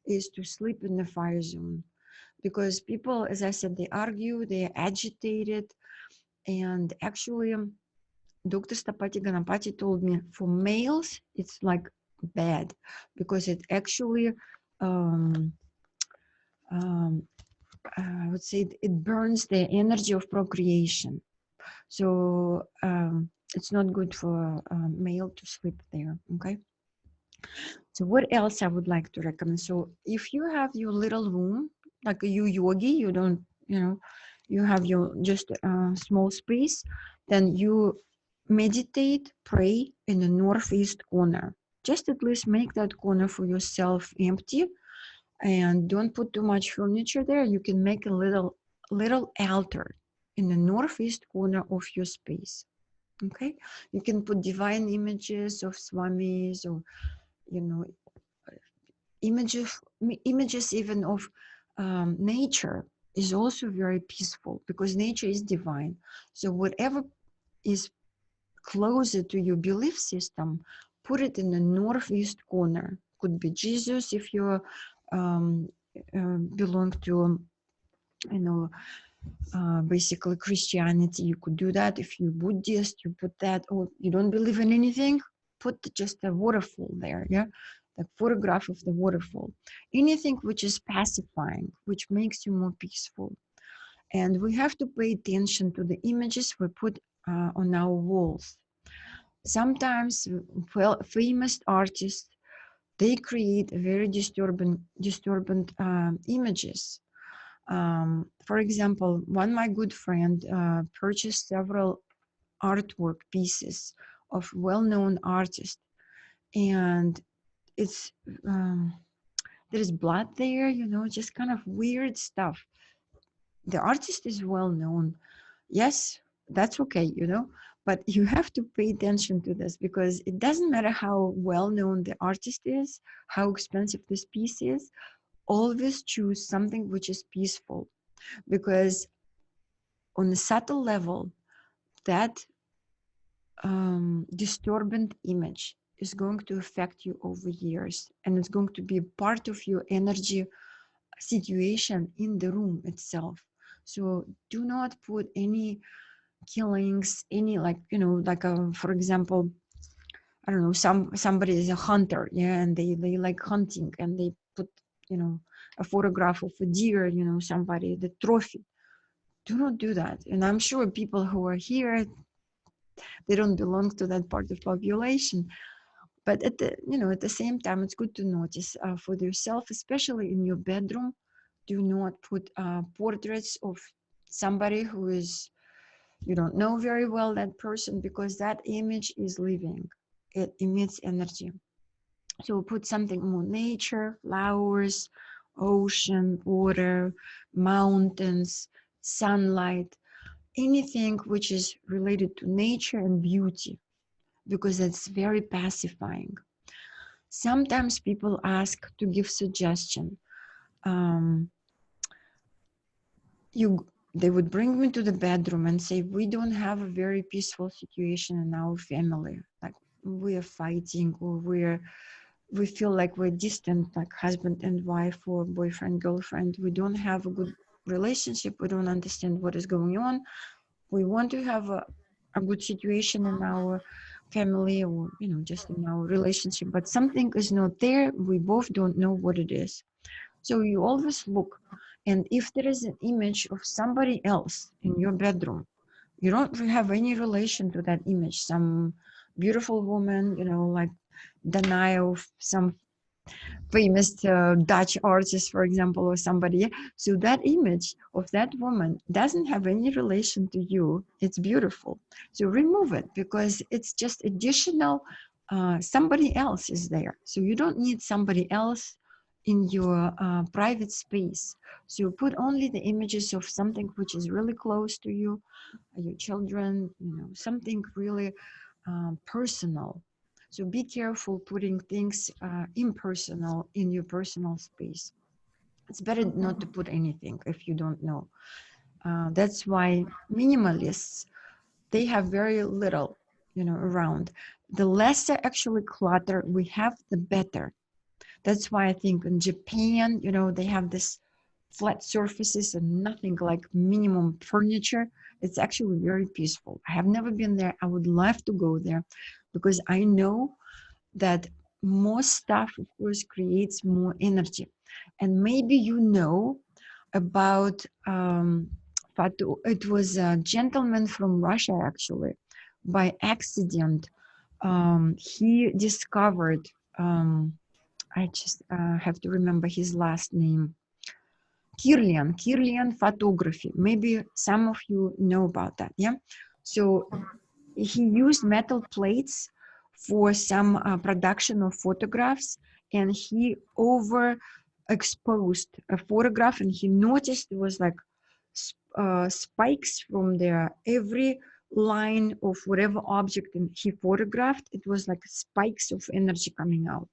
is to sleep in the fire zone. Because people, as I said, they argue, they're agitated, and actually Dr. Stapati Ganapati told me for males it's like bad, because it actually I would say it burns the energy of procreation. So it's not good for a male to sleep there, okay? So what else I would like to recommend? So if you have your little room, like you yogi, you don't, you have your just small space, then you meditate, pray in the northeast corner. Just at least make that corner for yourself empty, and don't put too much furniture there. You can make a little altar in the northeast corner of your space. Okay, you can put divine images of swamis, or images even of nature is also very peaceful, because nature is divine. So whatever is closer to your belief system, put it in the northeast corner. Could be Jesus if you belong to, basically Christianity. You could do that. If you're Buddhist, you put that. Or you don't believe in anything, put just a waterfall there. Yeah, the photograph of the waterfall. Anything which is pacifying, which makes you more peaceful. And we have to pay attention to the images we put on our walls. Sometimes famous artists, they create very disturbing images. For example, my good friend purchased several artwork pieces of well-known artists, and it's there is blood there, just kind of weird stuff. The artist is well known, yes, that's okay, but you have to pay attention to this, because it doesn't matter how well known the artist is, how expensive this piece is. Always choose something which is peaceful, because on a subtle level, that disturbing image is going to affect you over years, and it's going to be part of your energy situation in the room itself. So do not put any killings, any, like, like for example, I don't know, somebody is a hunter, yeah, and they like hunting, and they put, a photograph of a deer, somebody, the trophy. Do not do that. And I'm sure people who are here, they don't belong to that part of population. But at the same time, it's good to notice for yourself, especially in your bedroom, do not put portraits of somebody who is, you don't know very well that person, because that image is living. It emits energy. So put something more nature, flowers, ocean, water, mountains, sunlight, anything which is related to nature and beauty, because that's very pacifying. Sometimes people ask to give suggestion. They would bring me to the bedroom and say, we don't have a very peaceful situation in our family. Like, we are fighting, or we feel like we're distant, like husband and wife, or boyfriend, girlfriend. We don't have a good relationship. We don't understand what is going on. We want to have a good situation in our family, or, just in our relationship, but something is not there. We both don't know what it is. So you always look, and if there is an image of somebody else in your bedroom, you don't have any relation to that image. Some beautiful woman, like Danae, of some famous Dutch artist, for example, or somebody. So that image of that woman doesn't have any relation to you. It's beautiful. So remove it, because it's just additional, somebody else is there. So you don't need somebody else in your private space. So you put only the images of something which is really close to you, your children, something really personal. So be careful putting things impersonal in your personal space. It's better not to put anything if you don't know. That's why minimalists, they have very little, around. The lesser actually clutter we have, the better. That's why I think in Japan, they have this flat surfaces and nothing, like minimum furniture. It's actually very peaceful. I have never been there. I would love to go there, because I know that more stuff, of course, creates more energy. And maybe about it was a gentleman from Russia, actually, by accident. He discovered, I just have to remember his last name, Kirlian photography. Maybe some of you know about that, yeah? So he used metal plates for some production of photographs, and he overexposed a photograph, and he noticed it was like spikes from there. Every line of whatever object he photographed, it was like spikes of energy coming out.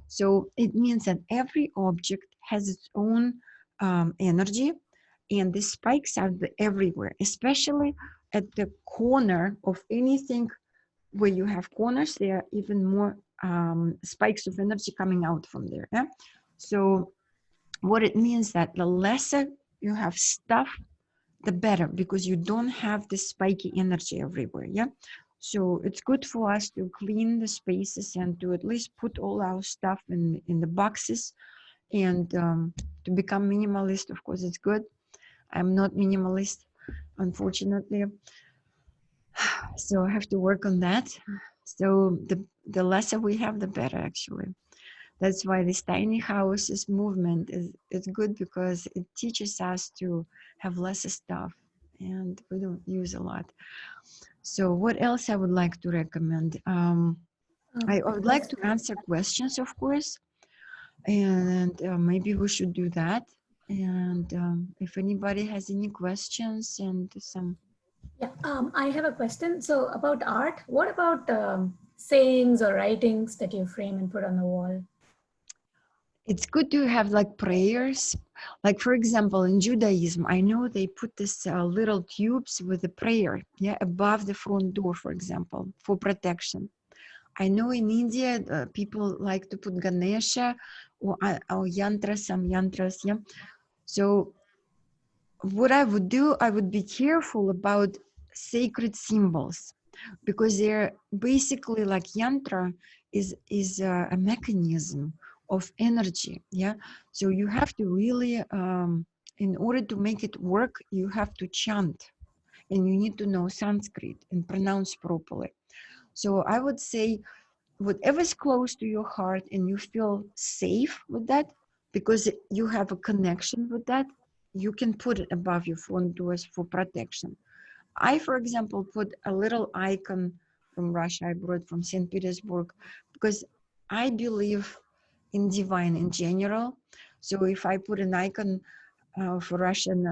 So it means that every object has its own energy, and the spikes are everywhere, especially at the corner of anything. Where you have corners, there are even more spikes of energy coming out from there. Yeah? So what it means that the lesser you have stuff, the better, because you don't have the spiky energy everywhere. Yeah. So it's good for us to clean the spaces and to at least put all our stuff in the boxes, and to become minimalist. Of course, it's good. I'm not minimalist, unfortunately. So I have to work on that. So the lesser we have, the better, actually. That's why this tiny houses movement is good, because it teaches us to have less stuff, and we don't use a lot. So what else I would like to recommend? I would like to answer questions, of course, and maybe we should do that. And if anybody has any questions and some. Yeah, I have a question. So about art, what about sayings or writings that you frame and put on the wall? It's good to have like prayers. Like, for example, in Judaism, I know they put this little tubes with a prayer, yeah, above the front door, for example, for protection. I know in India, people like to put Ganesha or yantras, some yantras, yeah. So what I would do, I would be careful about sacred symbols, because they're basically like yantra is a mechanism of energy, yeah. So you have to really, in order to make it work, you have to chant, and you need to know Sanskrit and pronounce properly. So I would say whatever's close to your heart and you feel safe with that, because you have a connection with that, you can put it above your front doors for protection. I, for example, put a little icon from Russia. I brought from St. Petersburg, because I believe in divine in general. So if I put an icon for Russian,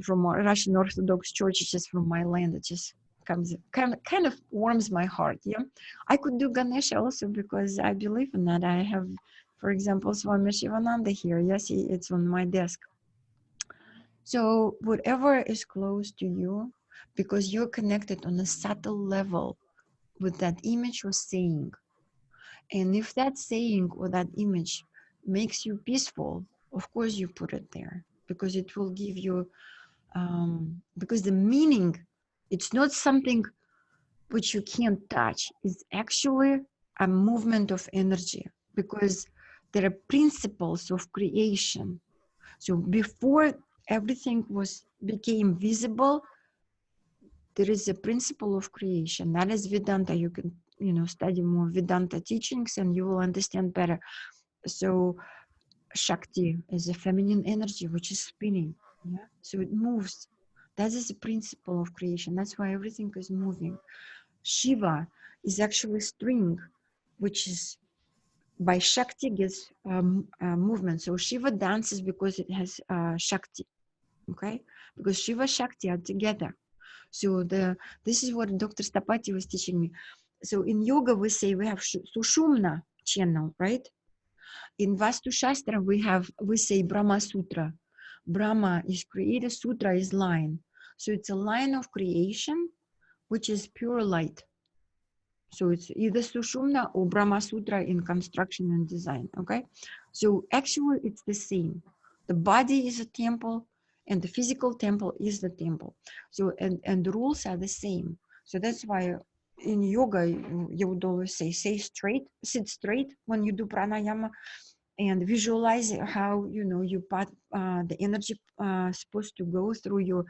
from Russian Orthodox Church, it's just from my land, it just comes, kind of warms my heart. Yeah, I could do Ganesha also, because I believe in that. I have, for example, Swami Sivananda here. Yes, it's on my desk. So whatever is close to you, because you're connected on a subtle level with that image or saying. And if that saying or that image makes you peaceful, of course you put it there, because it will give you, because the meaning, it's not something which you can't touch. It's actually a movement of energy, because there are principles of creation. So before everything became visible, there is a principle of creation. That is Vedanta. You can, study more Vedanta teachings and you will understand better. So Shakti is a feminine energy which is spinning. Yeah. So it moves. That is the principle of creation. That's why everything is moving. Shiva is actually string, which is by Shakti gets movement. So Shiva dances because it has Shakti. Okay, because Shiva Shakti are together. So this is what Dr. Stapati was teaching me. So in yoga we say we have Sushumna channel, right? In Vaastu Shastra we say Brahma Sutra. Brahma is creator, Sutra is line. So it's a line of creation which is pure light. So it's either Sushumna or Brahma Sutra in construction and design, okay? So actually it's the same. The body is a temple and the physical temple is the temple. So, and the rules are the same. So that's why in yoga, you would always say, sit straight when you do pranayama, and visualize how, you put the energy supposed to go through your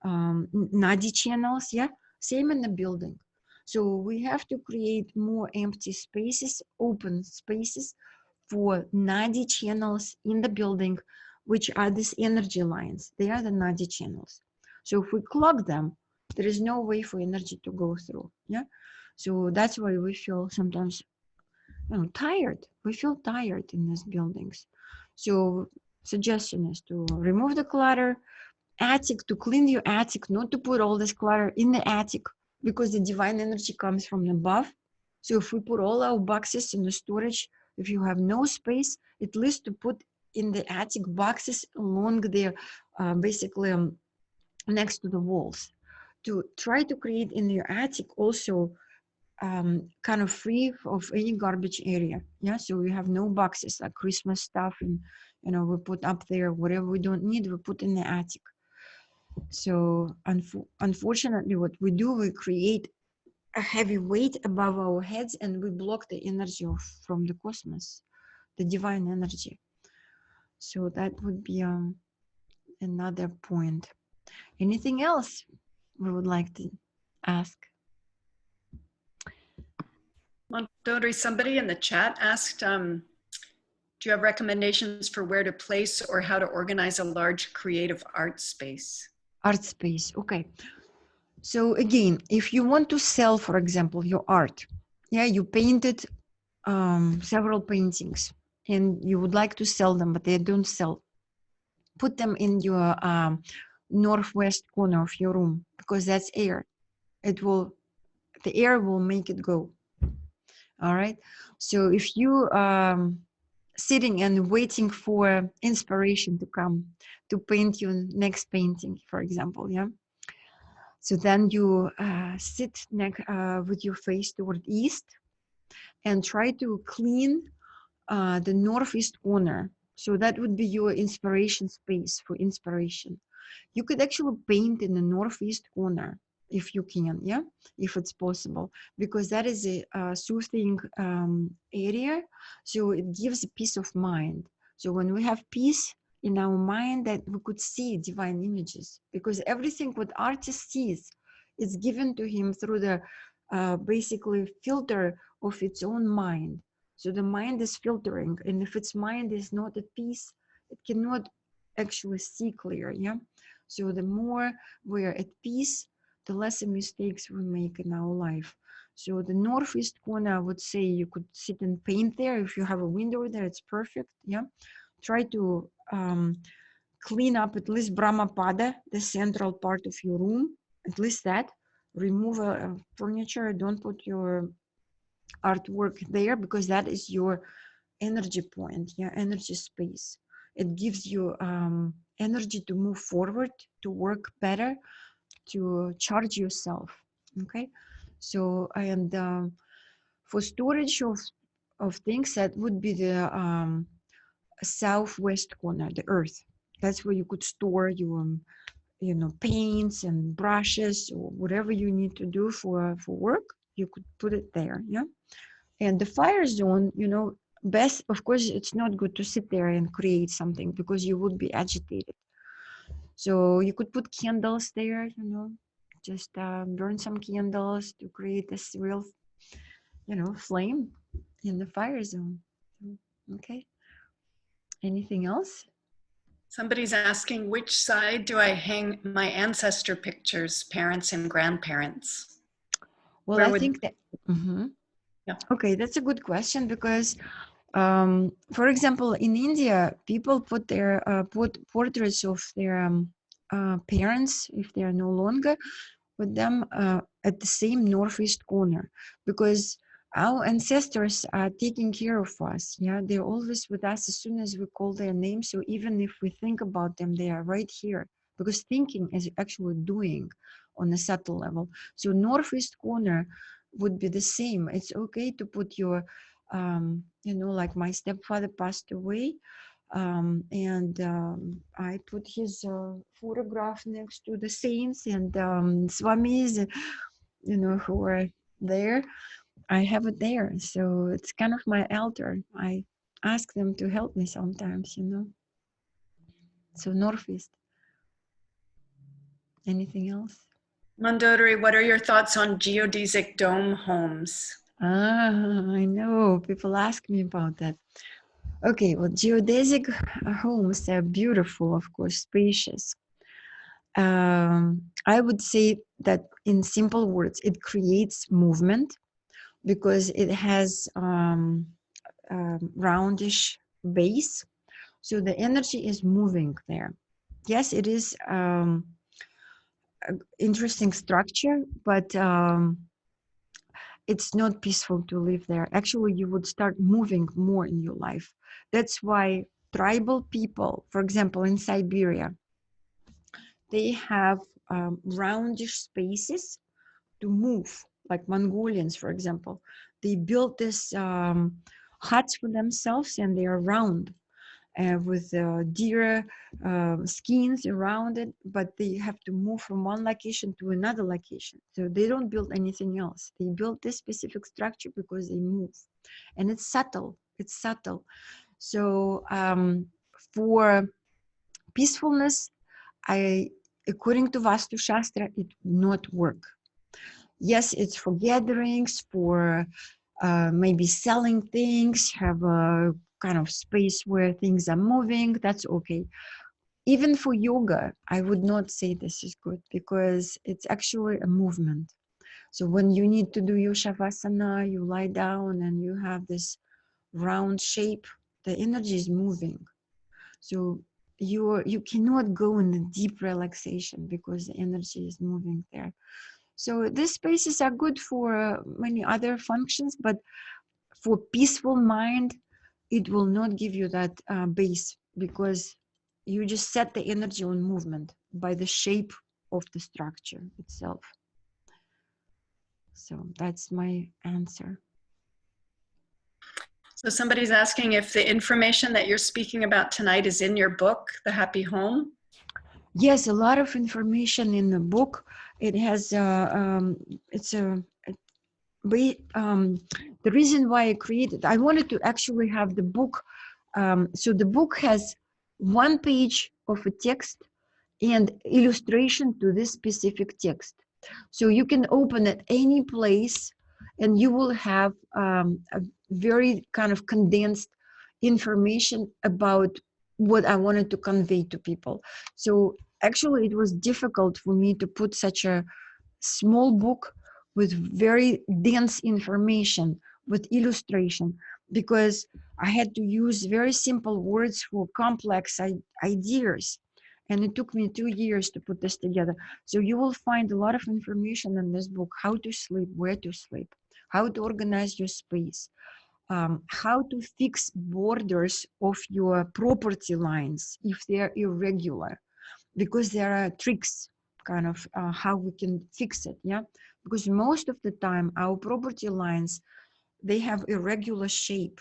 nadi channels, yeah? Same in the building. So we have to create more empty spaces, open spaces for nadi channels in the building, which are these energy lines. They are the nadi channels. So if we clog them, there is no way for energy to go through, yeah? So that's why we feel sometimes tired. We feel tired in these buildings. So suggestion is to remove the clutter, attic, to clean your attic, not to put all this clutter in the attic, because the divine energy comes from above. So if we put all our boxes in the storage, if you have no space, at least to put in the attic boxes along there, basically next to the walls, to try to create in your attic also kind of free of any garbage area. Yeah, so we have no boxes like Christmas stuff, and we put up there whatever we don't need, we put in the attic. So unfortunately what we do, we create a heavy weight above our heads and we block the energy from the cosmos, the divine energy. So that would be another point. Anything else we would like to ask? Mandodari, somebody in the chat asked, do you have recommendations for where to place or how to organize a large creative art space? Art space, okay. So again, if you want to sell, for example, your art, yeah, you painted several paintings and you would like to sell them, but they don't sell, put them in your northwest corner of your room, because that's air. The air will make it go. All right. So if you sitting and waiting for inspiration to come to paint your next painting, for example, yeah. So then you sit with your face toward east, and try to clean the northeast corner. So that would be your inspiration space for inspiration. You could actually paint in the northeast corner if you can, yeah, if it's possible, because that is a soothing area. So it gives a peace of mind. So when we have peace in our mind, that we could see divine images, because everything what artist sees is given to him through the basically filter of its own mind. So the mind is filtering, and if its mind is not at peace, it cannot actually see clear, yeah. So the more we're at peace, the lesser mistakes we make in our life. So the northeast corner, I would say you could sit and paint there. If you have a window there, it's perfect, yeah. Try to clean up at least Brahmapada, the central part of your room, at least that. Remove furniture, don't put your artwork there, because that is your energy point, yeah, energy space. It gives you energy to move forward, to work better, to charge yourself. Okay, so and for storage of things, that would be the southwest corner, the earth. That's where you could store your you know, paints and brushes or whatever you need to do for work. You could put it there, yeah. And the fire zone, you know, best, of course, it's not good to sit there and create something, because you would be agitated. So you could put candles there, you know, just burn some candles to create this real, you know, flame in the fire zone. Okay. Anything else? Somebody's asking, which side do I hang my ancestor pictures, parents and grandparents? Well, Where I would, think that, yeah. Okay, that's a good question, because for example, in India, people put their put portraits of their parents, if they are no longer with them, at the same northeast corner, because our ancestors are taking care of us. Yeah, they're always with us as soon as we call their name. So even if we think about them, they are right here, because thinking is actually doing on a subtle level. So northeast corner would be the same. It's okay to put your you know, like my stepfather passed away, and I put his photograph next to the saints and swamis, you know, who were there. I have it there, so it's kind of my altar. I ask them to help me sometimes, you know. So northeast. Anything else? Mandodari, what are your thoughts on geodesic dome homes? I know people ask me about that. Okay, well, geodesic homes are beautiful, of course, spacious. I would say that in simple words, it creates movement, because it has roundish base. So the energy is moving there. Yes, it is interesting structure, but it's not peaceful to live there. Actually, you would start moving more in your life. That's why tribal people, for example, in Siberia, they have roundish spaces to move, like Mongolians, for example. They built this huts for themselves, and they are round with deer skins around it, but they have to move from one location to another location. So they don't build anything else. They build this specific structure because they move. And it's subtle. It's subtle. So for peacefulness, according to Vaastu Shastra, it would not work. Yes, it's for gatherings, for maybe selling things, have a kind of space where things are moving, that's okay. Even for yoga, I would not say this is good, because it's actually a movement. So when you need to do your shavasana, you lie down and you have this round shape, the energy is moving. So you cannot go in a deep relaxation, because the energy is moving there. So these spaces are good for many other functions, but for peaceful mind, it will not give you that base, because you just set the energy on movement by the shape of the structure itself. So that's my answer. So somebody's asking if the information that you're speaking about tonight is in your book, The Happy Home. Yes, a lot of information in the book. It has the reason why I created, I wanted to actually have the book. So the book has one page of a text and illustration to this specific text. So you can open at any place and you will have a very kind of condensed information about what I wanted to convey to people. So actually it was difficult for me to put such a small book with very dense information with illustration, because I had to use very simple words for complex ideas. And it took me 2 years to put this together. So you will find a lot of information in this book: how to sleep, where to sleep, how to organize your space, how to fix borders of your property lines if they're irregular, because there are tricks kind of how we can fix it. Yeah, because most of the time our property lines, they have irregular shape.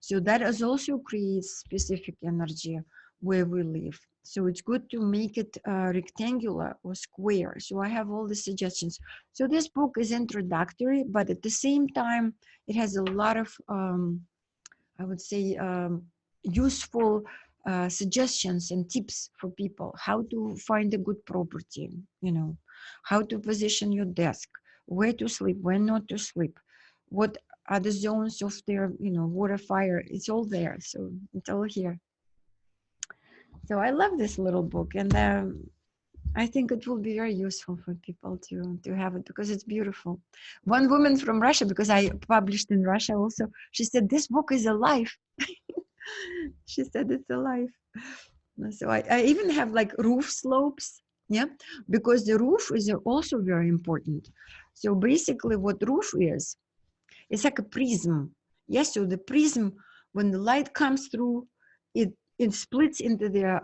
So that is also creates specific energy where we live. So it's good to make it rectangular or square. So I have all the suggestions. So this book is introductory, but at the same time, it has a lot of, I would say, useful suggestions and tips for people: how to find a good property, you know, how to position your desk, where to sleep, where not to sleep, what are the zones of their, you know, water, fire. It's all there. So it's all here. So I love this little book, and I think it will be very useful for people to have it, because it's beautiful. One woman from Russia, because I published in Russia also, she said, this book is alive. She said it's alive. So I even have like roof slopes, yeah, because the roof is also very important. So basically what roof is, it's like a prism. Yes, so the prism, when the light comes through, it splits into the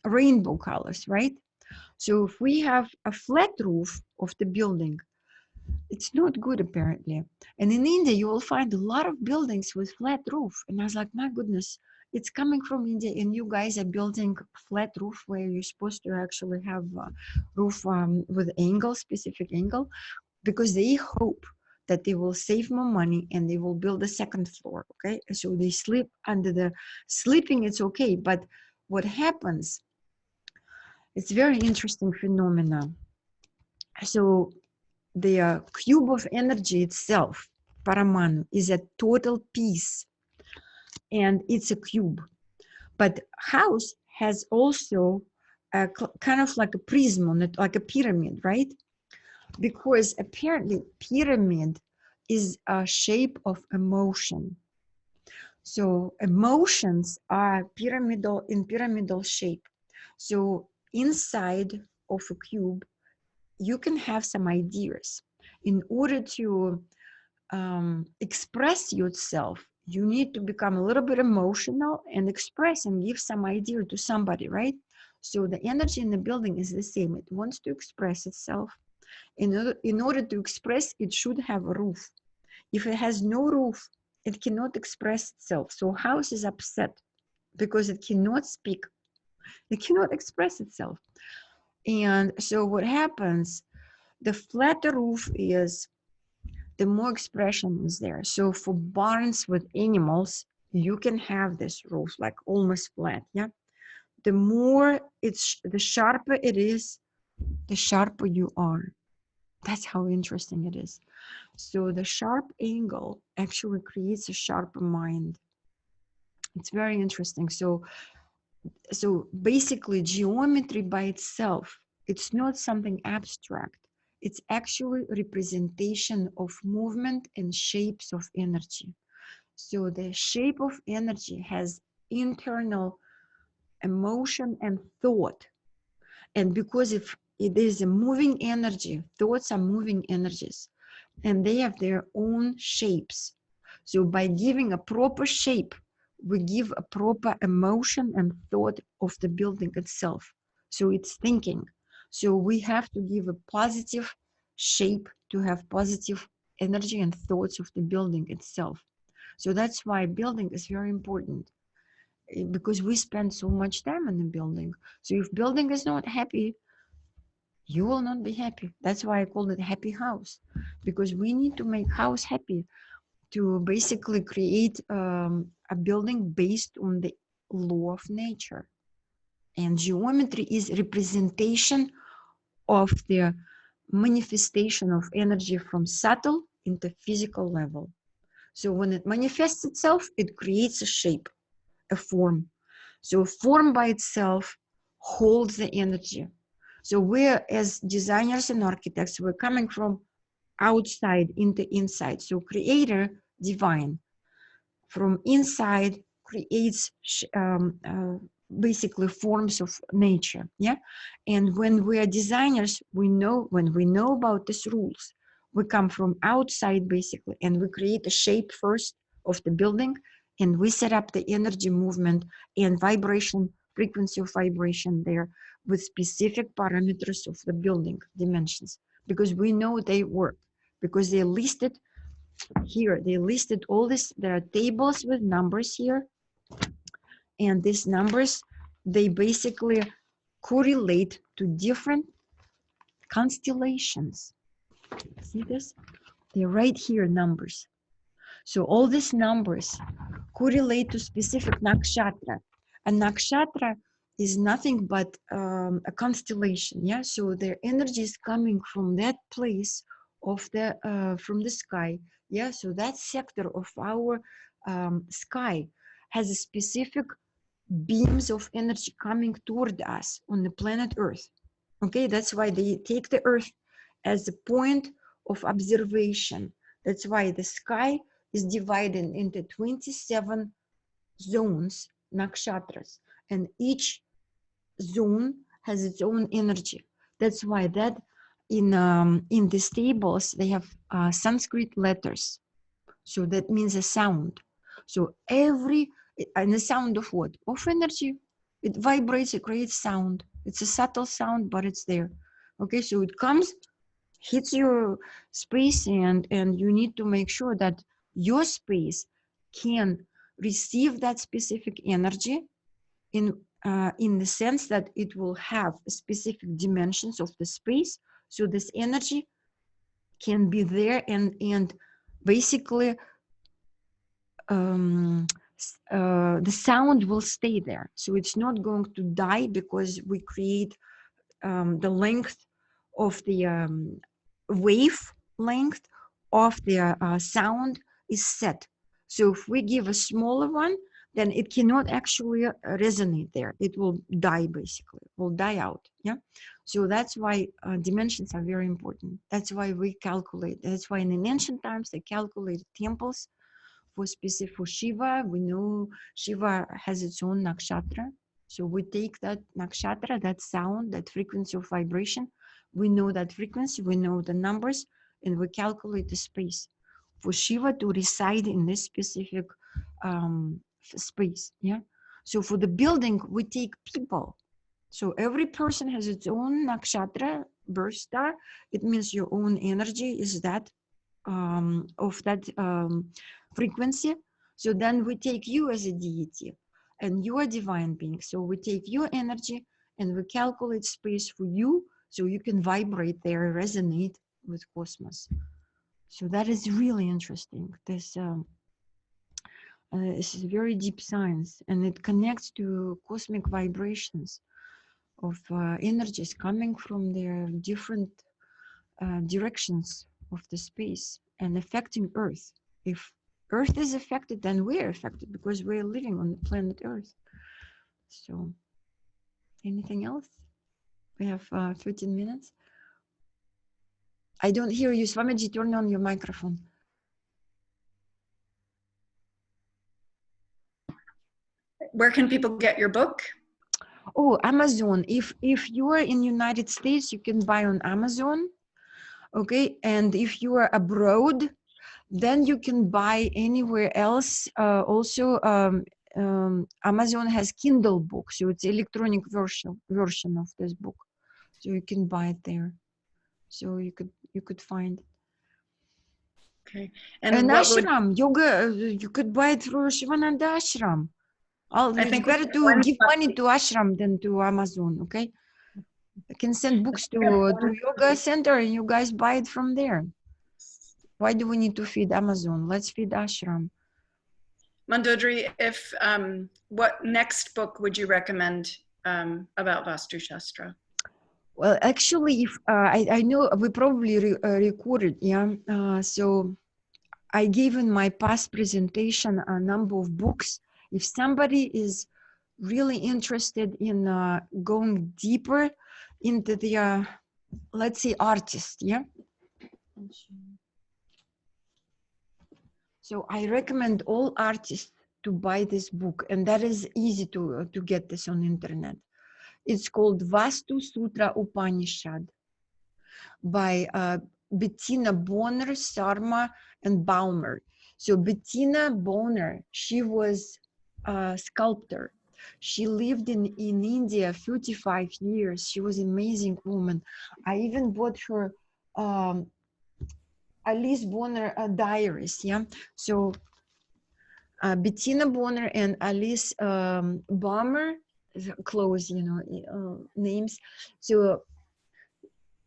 rainbow colors, right? So if we have a flat roof of the building, it's not good apparently. And in India, you will find a lot of buildings with flat roof. And I was like, my goodness, it's coming from India, and you guys are building flat roof where you're supposed to actually have a roof with angle, specific angle, because they hope that they will save more money and they will build a second floor. Okay, so they sleep under the sleeping. It's okay, but what happens? It's very interesting phenomena. So the cube of energy itself, Paramanu, is a total piece, and it's a cube. But house has also a kind of like a prism on it, like a pyramid, right? Because apparently pyramid is a shape of emotion. So emotions are pyramidal shape. So inside of a cube, you can have some ideas. In order to express yourself, you need to become a little bit emotional and express and give some idea to somebody, right? So the energy in the building is the same. It wants to express itself. In order to express, it should have a roof. If it has no roof, it cannot express itself. So house is upset because it cannot speak. It cannot express itself. And so what happens, the flatter roof is, the more expression is there. So for barns with animals, you can have this roof like almost flat, yeah? The more the sharper it is, the sharper you are. That's how interesting it is. So the sharp angle actually creates a sharper mind. It's very interesting. So basically geometry by itself, it's not something abstract. It's actually representation of movement and shapes of energy. So the shape of energy has internal emotion and thought. And because if it is a moving energy, thoughts are moving energies, and they have their own shapes. So by giving a proper shape, we give a proper emotion and thought of the building itself. So it's thinking. So we have to give a positive shape to have positive energy and thoughts of the building itself. So that's why building is very important, because we spend so much time in the building. So if building is not happy, you will not be happy. That's why I call it happy house, because we need to make house happy to basically create a building based on the law of nature. And geometry is representation of the manifestation of energy from subtle into physical level. So when it manifests itself, it creates a shape, a form. So a form by itself holds the energy. So we're, as designers and architects, we're coming from outside into inside. So creator, divine, from inside creates basically forms of nature. Yeah. And when we are designers, when we know about these rules, we come from outside basically, and we create a shape first of the building, and we set up the energy movement and vibration, frequency of vibration there with specific parameters of the building dimensions, because we know they work, because they're listed here. They listed all this. There are tables with numbers here, and these numbers, they basically correlate to different constellations. See this? They're right here, numbers. So all these numbers correlate to specific nakshatra. A nakshatra is nothing but a constellation. Yeah. So their energy is coming from that place of the from the sky. Yeah. So that sector of our sky has a specific beams of energy coming toward us on the planet Earth. Okay, that's why they take the Earth as a point of observation. That's why the sky is divided into 27 zones, nakshatras, and each zone has its own energy. That's why that in these tables they have Sanskrit letters. So that means a sound. So and the sound of what? Of energy. It vibrates, it creates sound. It's a subtle sound, but it's there. Okay, so it comes, hits your space, and you need to make sure that your space can receive that specific energy in the sense that it will have specific dimensions of the space. So this energy can be there, and basically the sound will stay there. So it's not going to die, because we create the length of the wave length of the sound is set. So if we give a smaller one, then it cannot actually resonate there. It will die, basically, will die out. Yeah. So that's why dimensions are very important. That's why we calculate. That's why in ancient times they calculated temples for specific, for Shiva. We know Shiva has its own nakshatra. So we take that nakshatra, that sound, that frequency of vibration. We know that frequency, we know the numbers, and we calculate the space for Shiva to reside in this specific space. Yeah. So for the building, we take people. So every person has its own nakshatra, birth star. It means your own energy is that of that frequency. So then we take you as a deity, and you are divine being. So we take your energy and we calculate space for you, so you can vibrate there, resonate with cosmos. So that is really interesting. This is very deep science, and it connects to cosmic vibrations of energies coming from their different directions of the space and affecting Earth. If Earth is affected, then we're affected, because we're living on the planet Earth. So anything else? We have 13 minutes. I don't hear you. Swamiji, turn on your microphone. Where can people get your book? Oh, Amazon. If you are in United States, you can buy on Amazon. Okay, and if you are abroad, then you can buy anywhere else. Also, Amazon has Kindle book, so it's electronic version of this book, so you can buy it there. So you could find it. Okay. And And what would, ashram, yoga, you could buy it through Sivananda ashram. I It's think better to give money to ashram than to Amazon, okay? I can send books to yoga center and you guys buy it from there. Why do we need to feed Amazon? Let's feed ashram. Mandodari, if what next book would you recommend about Vaastu Shastra? Well, actually, if I know we probably recorded, yeah. So I gave in my past presentation a number of books. If somebody is really interested in going deeper into the, let's say, artist, yeah. So I recommend all artists to buy this book, and that is easy to get this on internet. It's called Vaastu Sutra Upanishad by Bettina Bonner, Sarma, and Baumer. So Bettina Bonner, she was a sculptor. She lived in India 35 years. She was an amazing woman. I even bought her Alice Bonner diaries, yeah? So Bettina Bonner and Alice Baumer, close, you know, names. So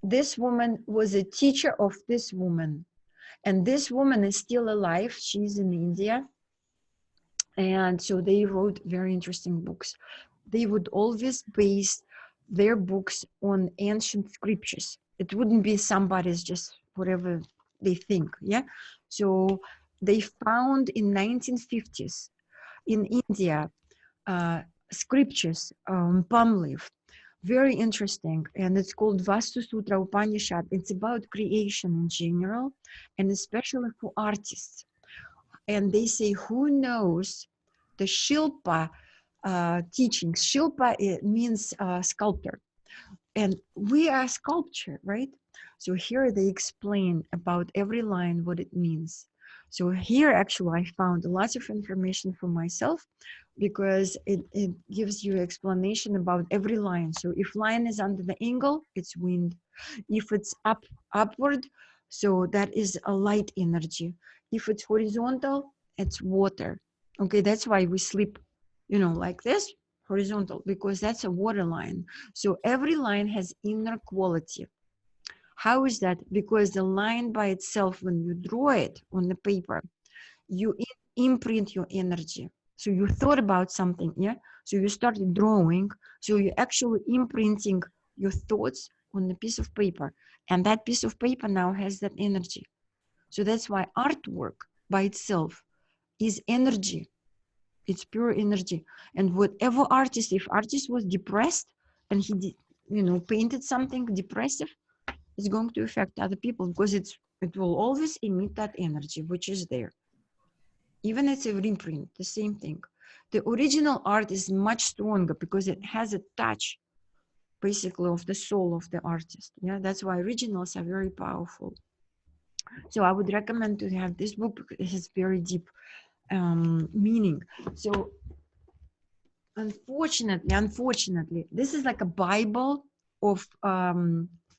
this woman was a teacher of this woman, and this woman is still alive. She's in India, and so they wrote very interesting books. They would always base their books on ancient scriptures. It wouldn't be somebody's just whatever they think, yeah? So they found in 1950s in India scriptures on palm leaf. Very interesting, and it's called Vaastu Sutra Upanishad. It's about creation in general, and especially for artists. And they say, who knows the Shilpa teachings? Shilpa, it means sculptor, and we are sculpture, right? So here they explain about every line what it means. So here actually I found lots of information for myself, because it gives you explanation about every line. So if line is under the angle, it's wind. If it's upward, so that is a light energy. If it's horizontal, it's water. Okay, that's why we sleep, you know, like this, horizontal, because that's a water line. So every line has inner quality. How is that? Because the line by itself, when you draw it on the paper, you imprint your energy. So you thought about something, yeah? So you started drawing. So you're actually imprinting your thoughts on a piece of paper. And that piece of paper now has that energy. So that's why artwork by itself is energy. It's pure energy. And whatever artist, if artist was depressed and he did, you know, painted something depressive, it's going to affect other people, because it will always emit that energy which is there. Even it's a reprint, the same thing. The original art is much stronger because it has a touch, basically, of the soul of the artist. Yeah, that's why originals are very powerful. So I would recommend to have this book because it has very deep meaning. So unfortunately, this is like a Bible of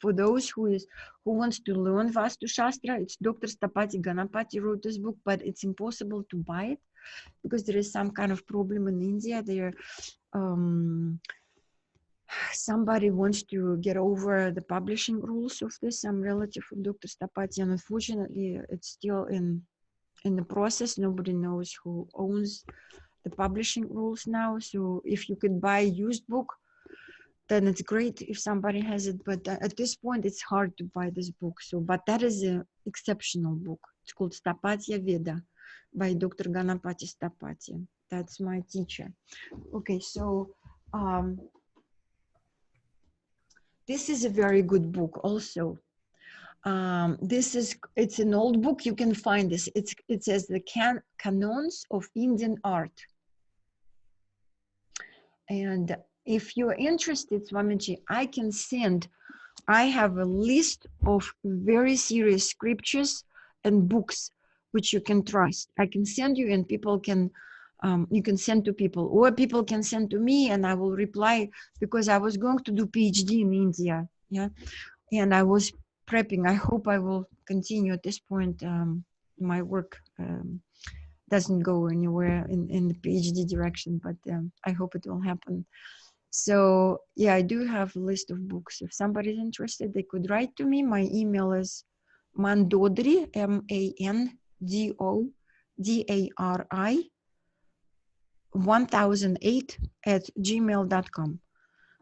for those who wants to learn Vaastu Shastra. It's Dr. Stapati Ganapati wrote this book, but it's impossible to buy it because there is some kind of problem in India. There, somebody wants to get over the publishing rules of this. Some relative of Dr. Stapati, and unfortunately, it's still in the process. Nobody knows who owns the publishing rules now. So if you could buy a used book, then it's great if somebody has it. But at this point, it's hard to buy this book. So, but that is an exceptional book. It's called Stapatya Veda by Dr. Ganapati Stapati. That's my teacher. Okay, so this is a very good book also. It's an old book. You can find this. It says the canons of Indian art. And if you're interested, Swamiji, I have a list of very serious scriptures and books which you can trust. I can send you, and people can, you can send to people, or people can send to me, and I will reply, because I was going to do PhD in India, yeah, and I was prepping. I hope I will continue at this point my work doesn't go anywhere in the PhD direction, but I hope it will happen. So yeah, I do have a list of books. If somebody's interested, they could write to me. My email is Mandodari, MANDODARI 1008 at gmail.com.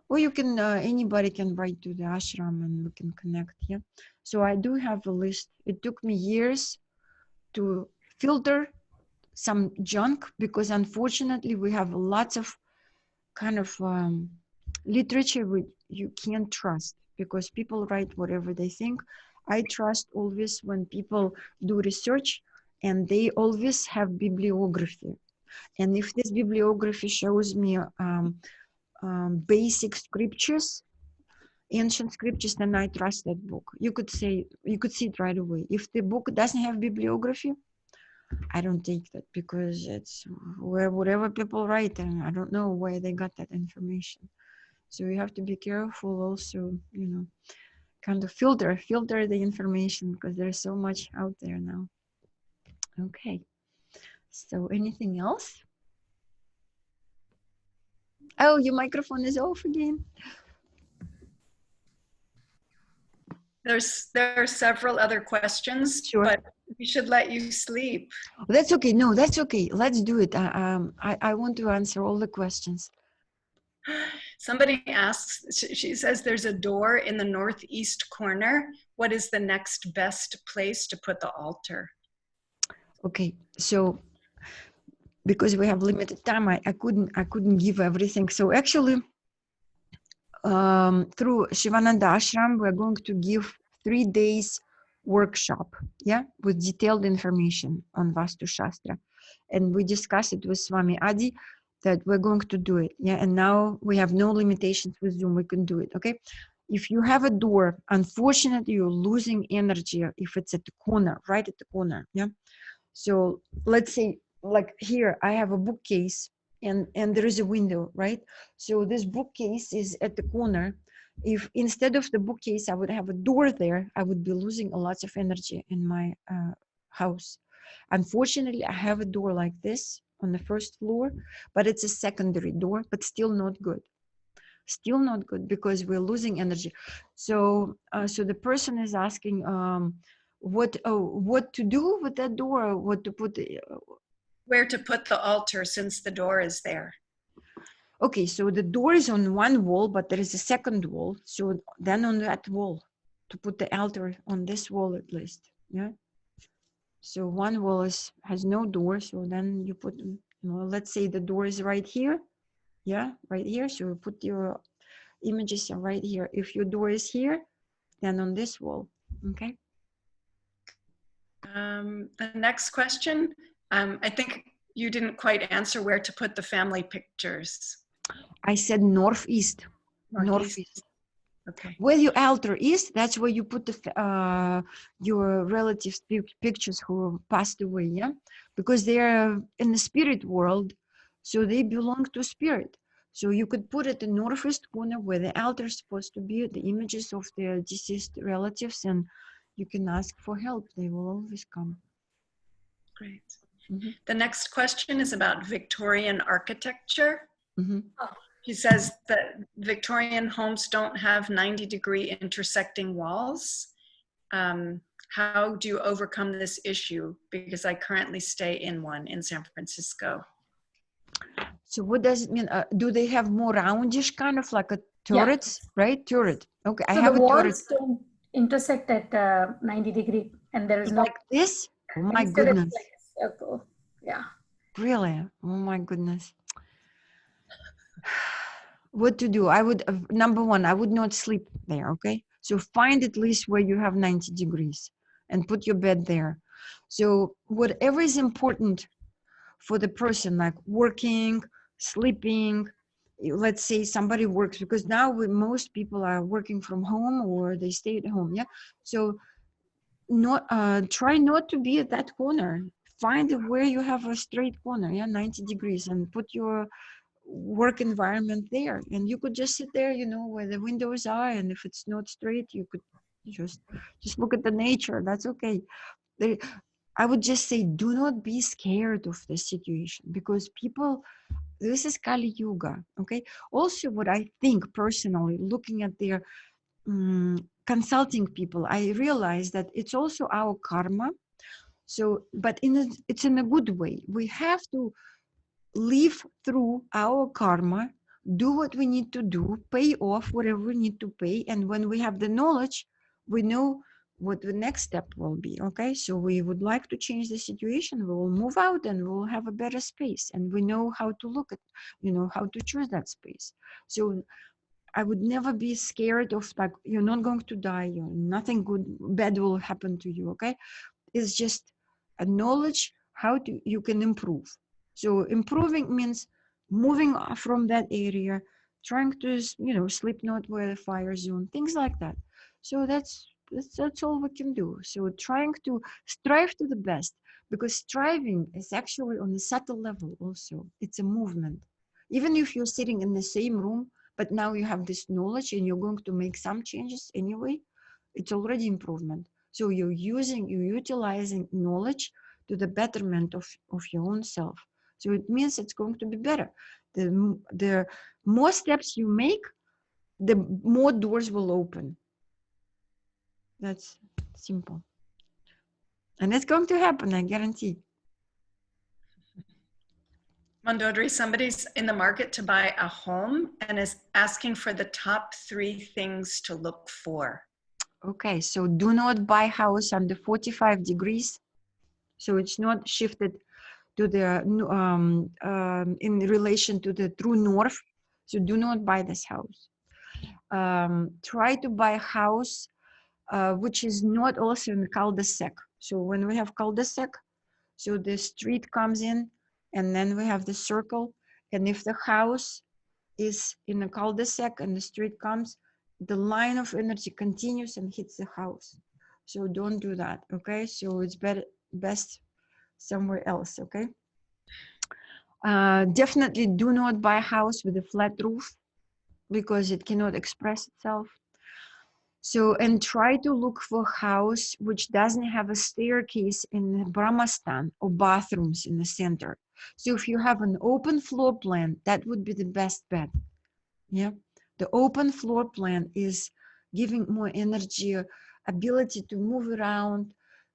Or you can, anybody can write to the ashram and we can connect. Yeah. So I do have a list. It took me years to filter some junk because unfortunately we have lots of kind of literature which you can't trust because people write whatever they think. I trust always when people do research and they always have bibliography. And if this bibliography shows me basic scriptures, ancient scriptures, then I trust that book. You could see it right away. If the book doesn't have bibliography, I don't take that because it's whatever people write, and I don't know where they got that information. So you have to be careful also, you know, kind of filter the information because there's so much out there now. Okay. So anything else? Oh, your microphone is off again. There are several other questions, Sure. but we should let you sleep. That's okay. No, that's okay. Let's do it. I want to answer all the questions. Somebody asks, she says there's a door in the northeast corner. What is the next best place to put the altar? Okay, so because we have limited time, I couldn't give everything. So actually, through Sivananda Ashram, we're going to give 3 days workshop, yeah, with detailed information on Vaastu Shastra. And we discussed it with Swami Adi that we're going to do it, yeah. And now we have no limitations with Zoom, we can do it, okay? If you have a door, unfortunately, you're losing energy if it's at the corner, right at the corner, yeah? So let's say, like here, I have a bookcase and there is a window, right? So this bookcase is at the corner. If instead of the bookcase, I would have a door there, I would be losing a lot of energy in my house. Unfortunately, I have a door like this on the first floor, but it's a secondary door, but still not good. Still not good because we're losing energy. So, so the person is asking, what to do with that door, what to put. Where to put the altar since the door is there. Okay, so the door is on one wall, but there is a second wall. So then on that wall, to put the altar on this wall at least, yeah. So one wall has no door, so then you put, you know, let's say the door is right here, yeah, right here. So you put your images are right here. If your door is here, then on this wall, okay. The next question, I think you didn't quite answer where to put the family pictures. I said northeast. Northeast. Okay. Where your altar is, that's where you put the your relatives' pictures who passed away, yeah? Because they're in the spirit world, so they belong to spirit. So you could put it in northwest corner where the altar is supposed to be, the images of their deceased relatives, and you can ask for help. They will always come. Great. Mm-hmm. The next question is about Victorian architecture. Mm-hmm. She says that Victorian homes don't have 90-degree intersecting walls. How do you overcome this issue? Because I currently stay in one in San Francisco. So what does it mean? Do they have more roundish kind of like a turrets, right? Turret. Okay, So I have the a turret. walls don't intersect at 90 degree and there is no Like this? Oh my instead goodness. it's like a circle. Yeah. Really? Oh my goodness. What to do? I would, number one, I would not sleep there, okay? So find at least where you have 90 degrees and put your bed there. So whatever is important for the person, like working, sleeping, let's say somebody works, because now most people are working from home or they stay at home, yeah? So not try not to be at that corner. Find where you have a straight corner, yeah, 90 degrees, and put your work environment there. And you could just sit there, you know, where the windows are, and if it's not straight, you could just look at the nature. That's okay. I would just say, do not be scared of the situation, because people, this is Kali Yuga, okay? Also, what I think personally, looking at their consulting people, I realize that it's also our karma. So, but it's in a good way. We have to live through our karma, do what we need to do, pay off whatever we need to pay. And when we have the knowledge, we know what the next step will be. Okay, so we would like to change the situation, we will move out and we'll have a better space, and we know how to look at, how to choose that space. So I would never be scared of, like, you're not going to die, nothing bad will happen to you. Okay, it's just a knowledge how you can improve. So improving means moving from that area, trying to sleep not where the fire zone, things like that. So that's all we can do. So trying to strive to the best, because striving is actually on a subtle level also. It's a movement. Even if you're sitting in the same room, but now you have this knowledge and you're going to make some changes anyway, it's already improvement. So you're utilizing knowledge to the betterment of your own self. So it means it's going to be better. The more steps you make, the more doors will open. That's simple. And it's going to happen, I guarantee. Mandodari, somebody's in the market to buy a home and is asking for the top 3 things to look for. Okay, so do not buy house under 45 degrees. So it's not shifted to the in relation to the true north. So do not buy this house. Try to buy a house which is not also in cul-de-sac. So when we have cul-de-sac, so the street comes in and then we have the circle. And if the house is in a cul-de-sac and the street comes, the line of energy continues and hits the house. So don't do that, okay? So it's best somewhere else, okay? Definitely do not buy a house with a flat roof, because it cannot express itself. So, and try to look for a house which doesn't have a staircase in Brahmastan or bathrooms in the center. So if you have an open floor plan, that would be the best bet. Yeah, the open floor plan is giving more energy, ability to move around,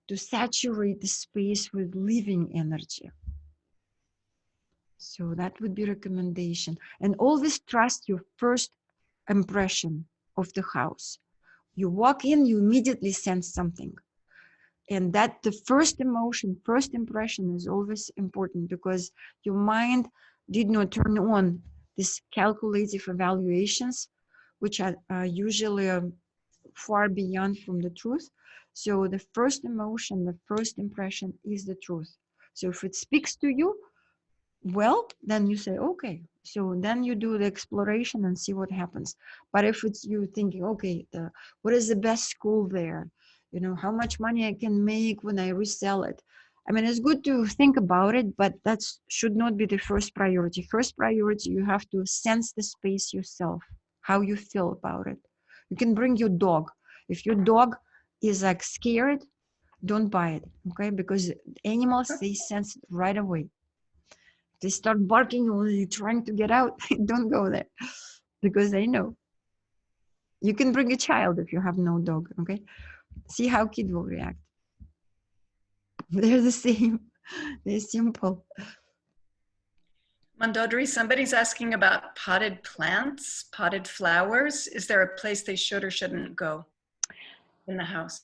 to saturate the space with living energy. So that would be recommendation. And always trust your first impression of the house. You walk in, you immediately sense something. And that the first emotion, first impression is always important, because your mind did not turn on these calculative evaluations, which are usually far beyond from the truth. So the first emotion, the first impression is the truth. So if it speaks to you, well, then you say, okay. So then you do the exploration and see what happens. But if it's you thinking, okay, what is the best school there? How much money I can make when I resell it. I mean, it's good to think about it, but that should not be the first priority. First priority, you have to sense the space yourself, how you feel about it. You can bring your dog. If your dog is like scared, don't buy it, okay? Because animals, they sense it right away. They start barking or you're trying to get out, don't go there, because they know. You can bring a child if you have no dog, okay? See how kid will react. They're the same. They're simple. Mandodari, somebody's asking about potted plants, potted flowers. Is there a place they should or shouldn't go in the house?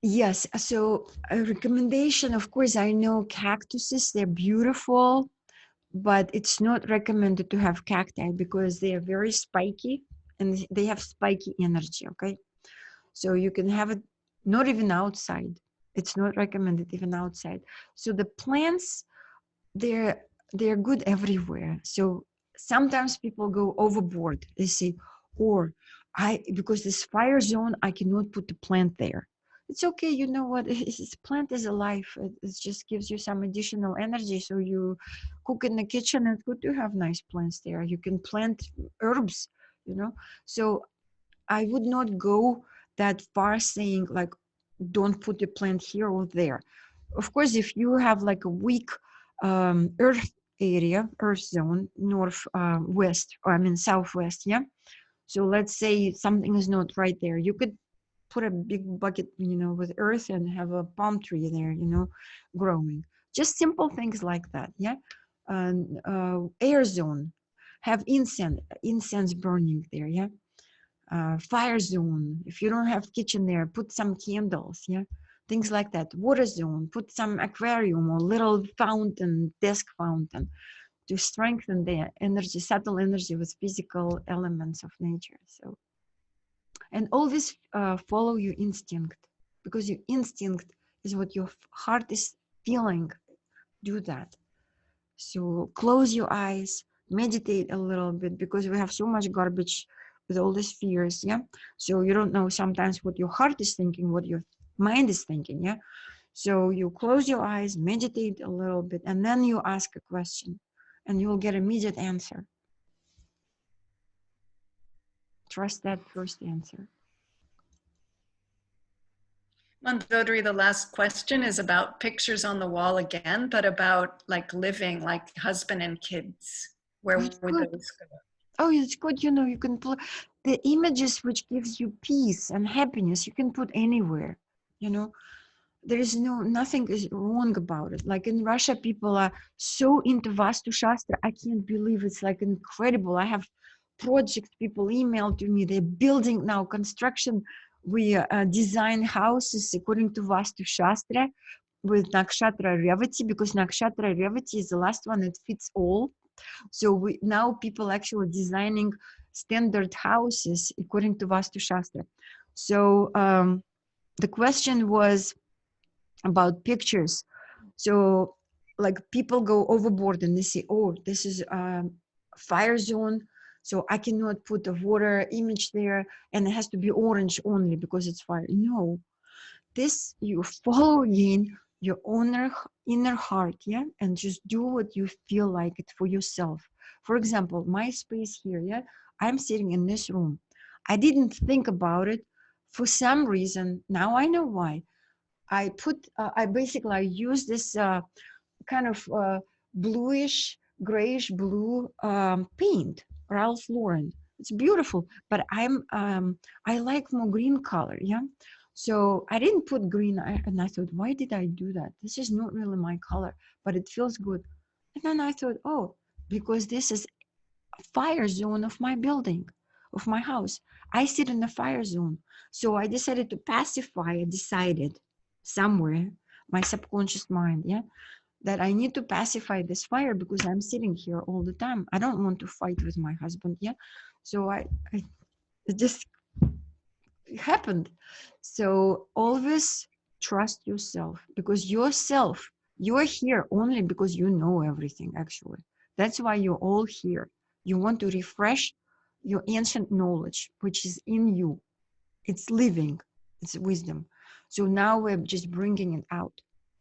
Yes, so a recommendation, of course, I know cactuses, they're beautiful, but it's not recommended to have cacti because they are very spiky and they have spiky energy, okay? So you can have it not even outside. It's not recommended even outside. So the plants, they're good everywhere. So sometimes people go overboard. They say, or because this fire zone, I cannot put the plant there. It's okay, you know what, this plant is alive. It just gives you some additional energy. So you cook in the kitchen, it's good to have nice plants there. You can plant herbs, So I would not go that far saying like, don't put the plant here or there. Of course, if you have like a weak earth area, earth zone, north, west, or I mean southwest, yeah. So let's say something is not right there. You could put a big bucket, you know, with earth and have a palm tree there, you know, growing. Just simple things like that, yeah. And air zone, have incense burning there, yeah. Fire zone, if you don't have kitchen there, put some candles, yeah. Things like that. Water zone, put some aquarium or little fountain, desk fountain, to strengthen the energy, subtle energy with physical elements of nature. So, and always follow your instinct, because your instinct is what your heart is feeling. Do that. So close your eyes, meditate a little bit, because we have so much garbage with all these fears, yeah. So you don't know sometimes what your heart is thinking, what your mind is thinking, yeah. So you close your eyes, meditate a little bit, and then you ask a question, and you will get immediate answer. Trust that first answer. Mandodari, the last question is about pictures on the wall again, but about like living, like husband and kids. Where It's would good. those go? Oh, it's good. You know, you can put the images which gives you peace and happiness. You can put anywhere. You know, there is nothing is wrong about it. Like in Russia, people are so into Vaastu Shastra. I can't believe it's like incredible. I have projects, people email to me. They're building now construction. We design houses according to Vaastu Shastra with Nakshatra Revati, because Nakshatra Revati is the last one that fits all. So now people actually designing standard houses according to Vaastu Shastra. So the question was about pictures. So like people go overboard and they say, oh, this is a fire zone, so I cannot put a water image there, and it has to be orange only because it's fire. No, this you follow in your inner heart, yeah, and just do what you feel like it for yourself. For example, my space here, yeah, I'm sitting in this room. I didn't think about it for some reason. Now I know why. I use this kind of bluish, grayish blue paint, Ralph Lauren. It's beautiful, but I like more green color, yeah. So I didn't put green, and I thought, why did I do that? This is not really my color, but it feels good. And then I thought, oh, because this is a fire zone of my building, of my house. I sit in the fire zone. So I decided to pacify. I decided somewhere, my subconscious mind, yeah, that I need to pacify this fire because I'm sitting here all the time. I don't want to fight with my husband, yeah. So it just happened. So always trust yourself, because yourself, you're here only because you know everything, actually. That's why you're all here. You want to refresh your ancient knowledge, which is in you. It's living, it's wisdom. So now we're just bringing it out.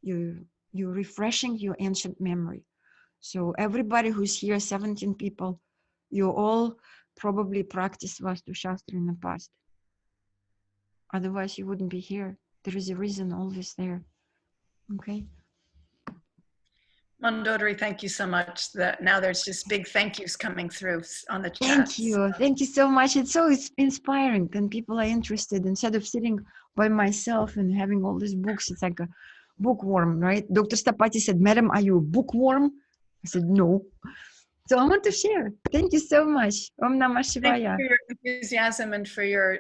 You're refreshing your ancient memory. So everybody who's here, 17 people, you all probably practiced Vastu Shastra in the past. Otherwise, you wouldn't be here. There is a reason always there. Okay. Mandodari, thank you so much. Now there's just big thank yous coming through on the chat. Thank you. Thank you so much. It's so inspiring when people are interested. Instead of sitting by myself and having all these books, it's like a bookworm, right? Dr. Stapati said, Madam, are you a bookworm? I said, no. So I want to share. Thank you so much. Om Namah Shivaya. Thank you for your enthusiasm and for your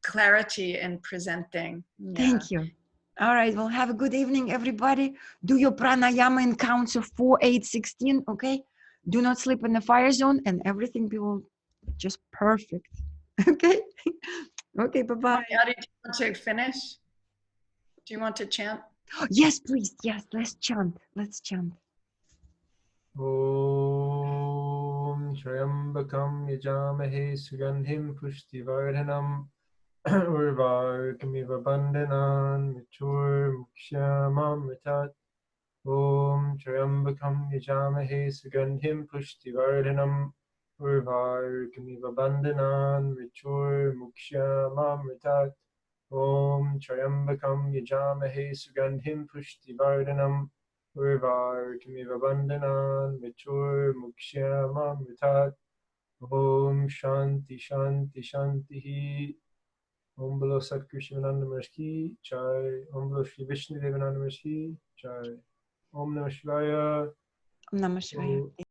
clarity in presenting. Yeah. Thank you. All right. Well, have a good evening, everybody. Do your pranayama in counts of 4, 8, 16. Okay. Do not sleep in the fire zone, and everything will just perfect. Okay. Okay. Bye-bye. Adi, do you want to finish? Do you want to chant? Yes, please. Yes. Let's chant. Let's chant. Om Trayambakam Yajamahe Sugandhim Pushtivardhanam Urvarkamiva Bandhanan Mitur Mukshamamritat. Om Trayambakam Yajamahe Sugandhim Pushtivardhanam Urvarkamiva Bandhanan Mitur Mukshamamritat. Om Trayambakam Yajamahe Sugandhim Pushtivardhanam Urvarkamiva Bandhanan Mitur Mukshyamamritat. Om Shanti Shanti Shanti. Om Bolo Satguru Sivananda Maharaj Ki Jai. Om Bolo Shri Vishnu Devananda Maharaj Ki Jai. Om Namah Shivaya. Om Namah Shivaya.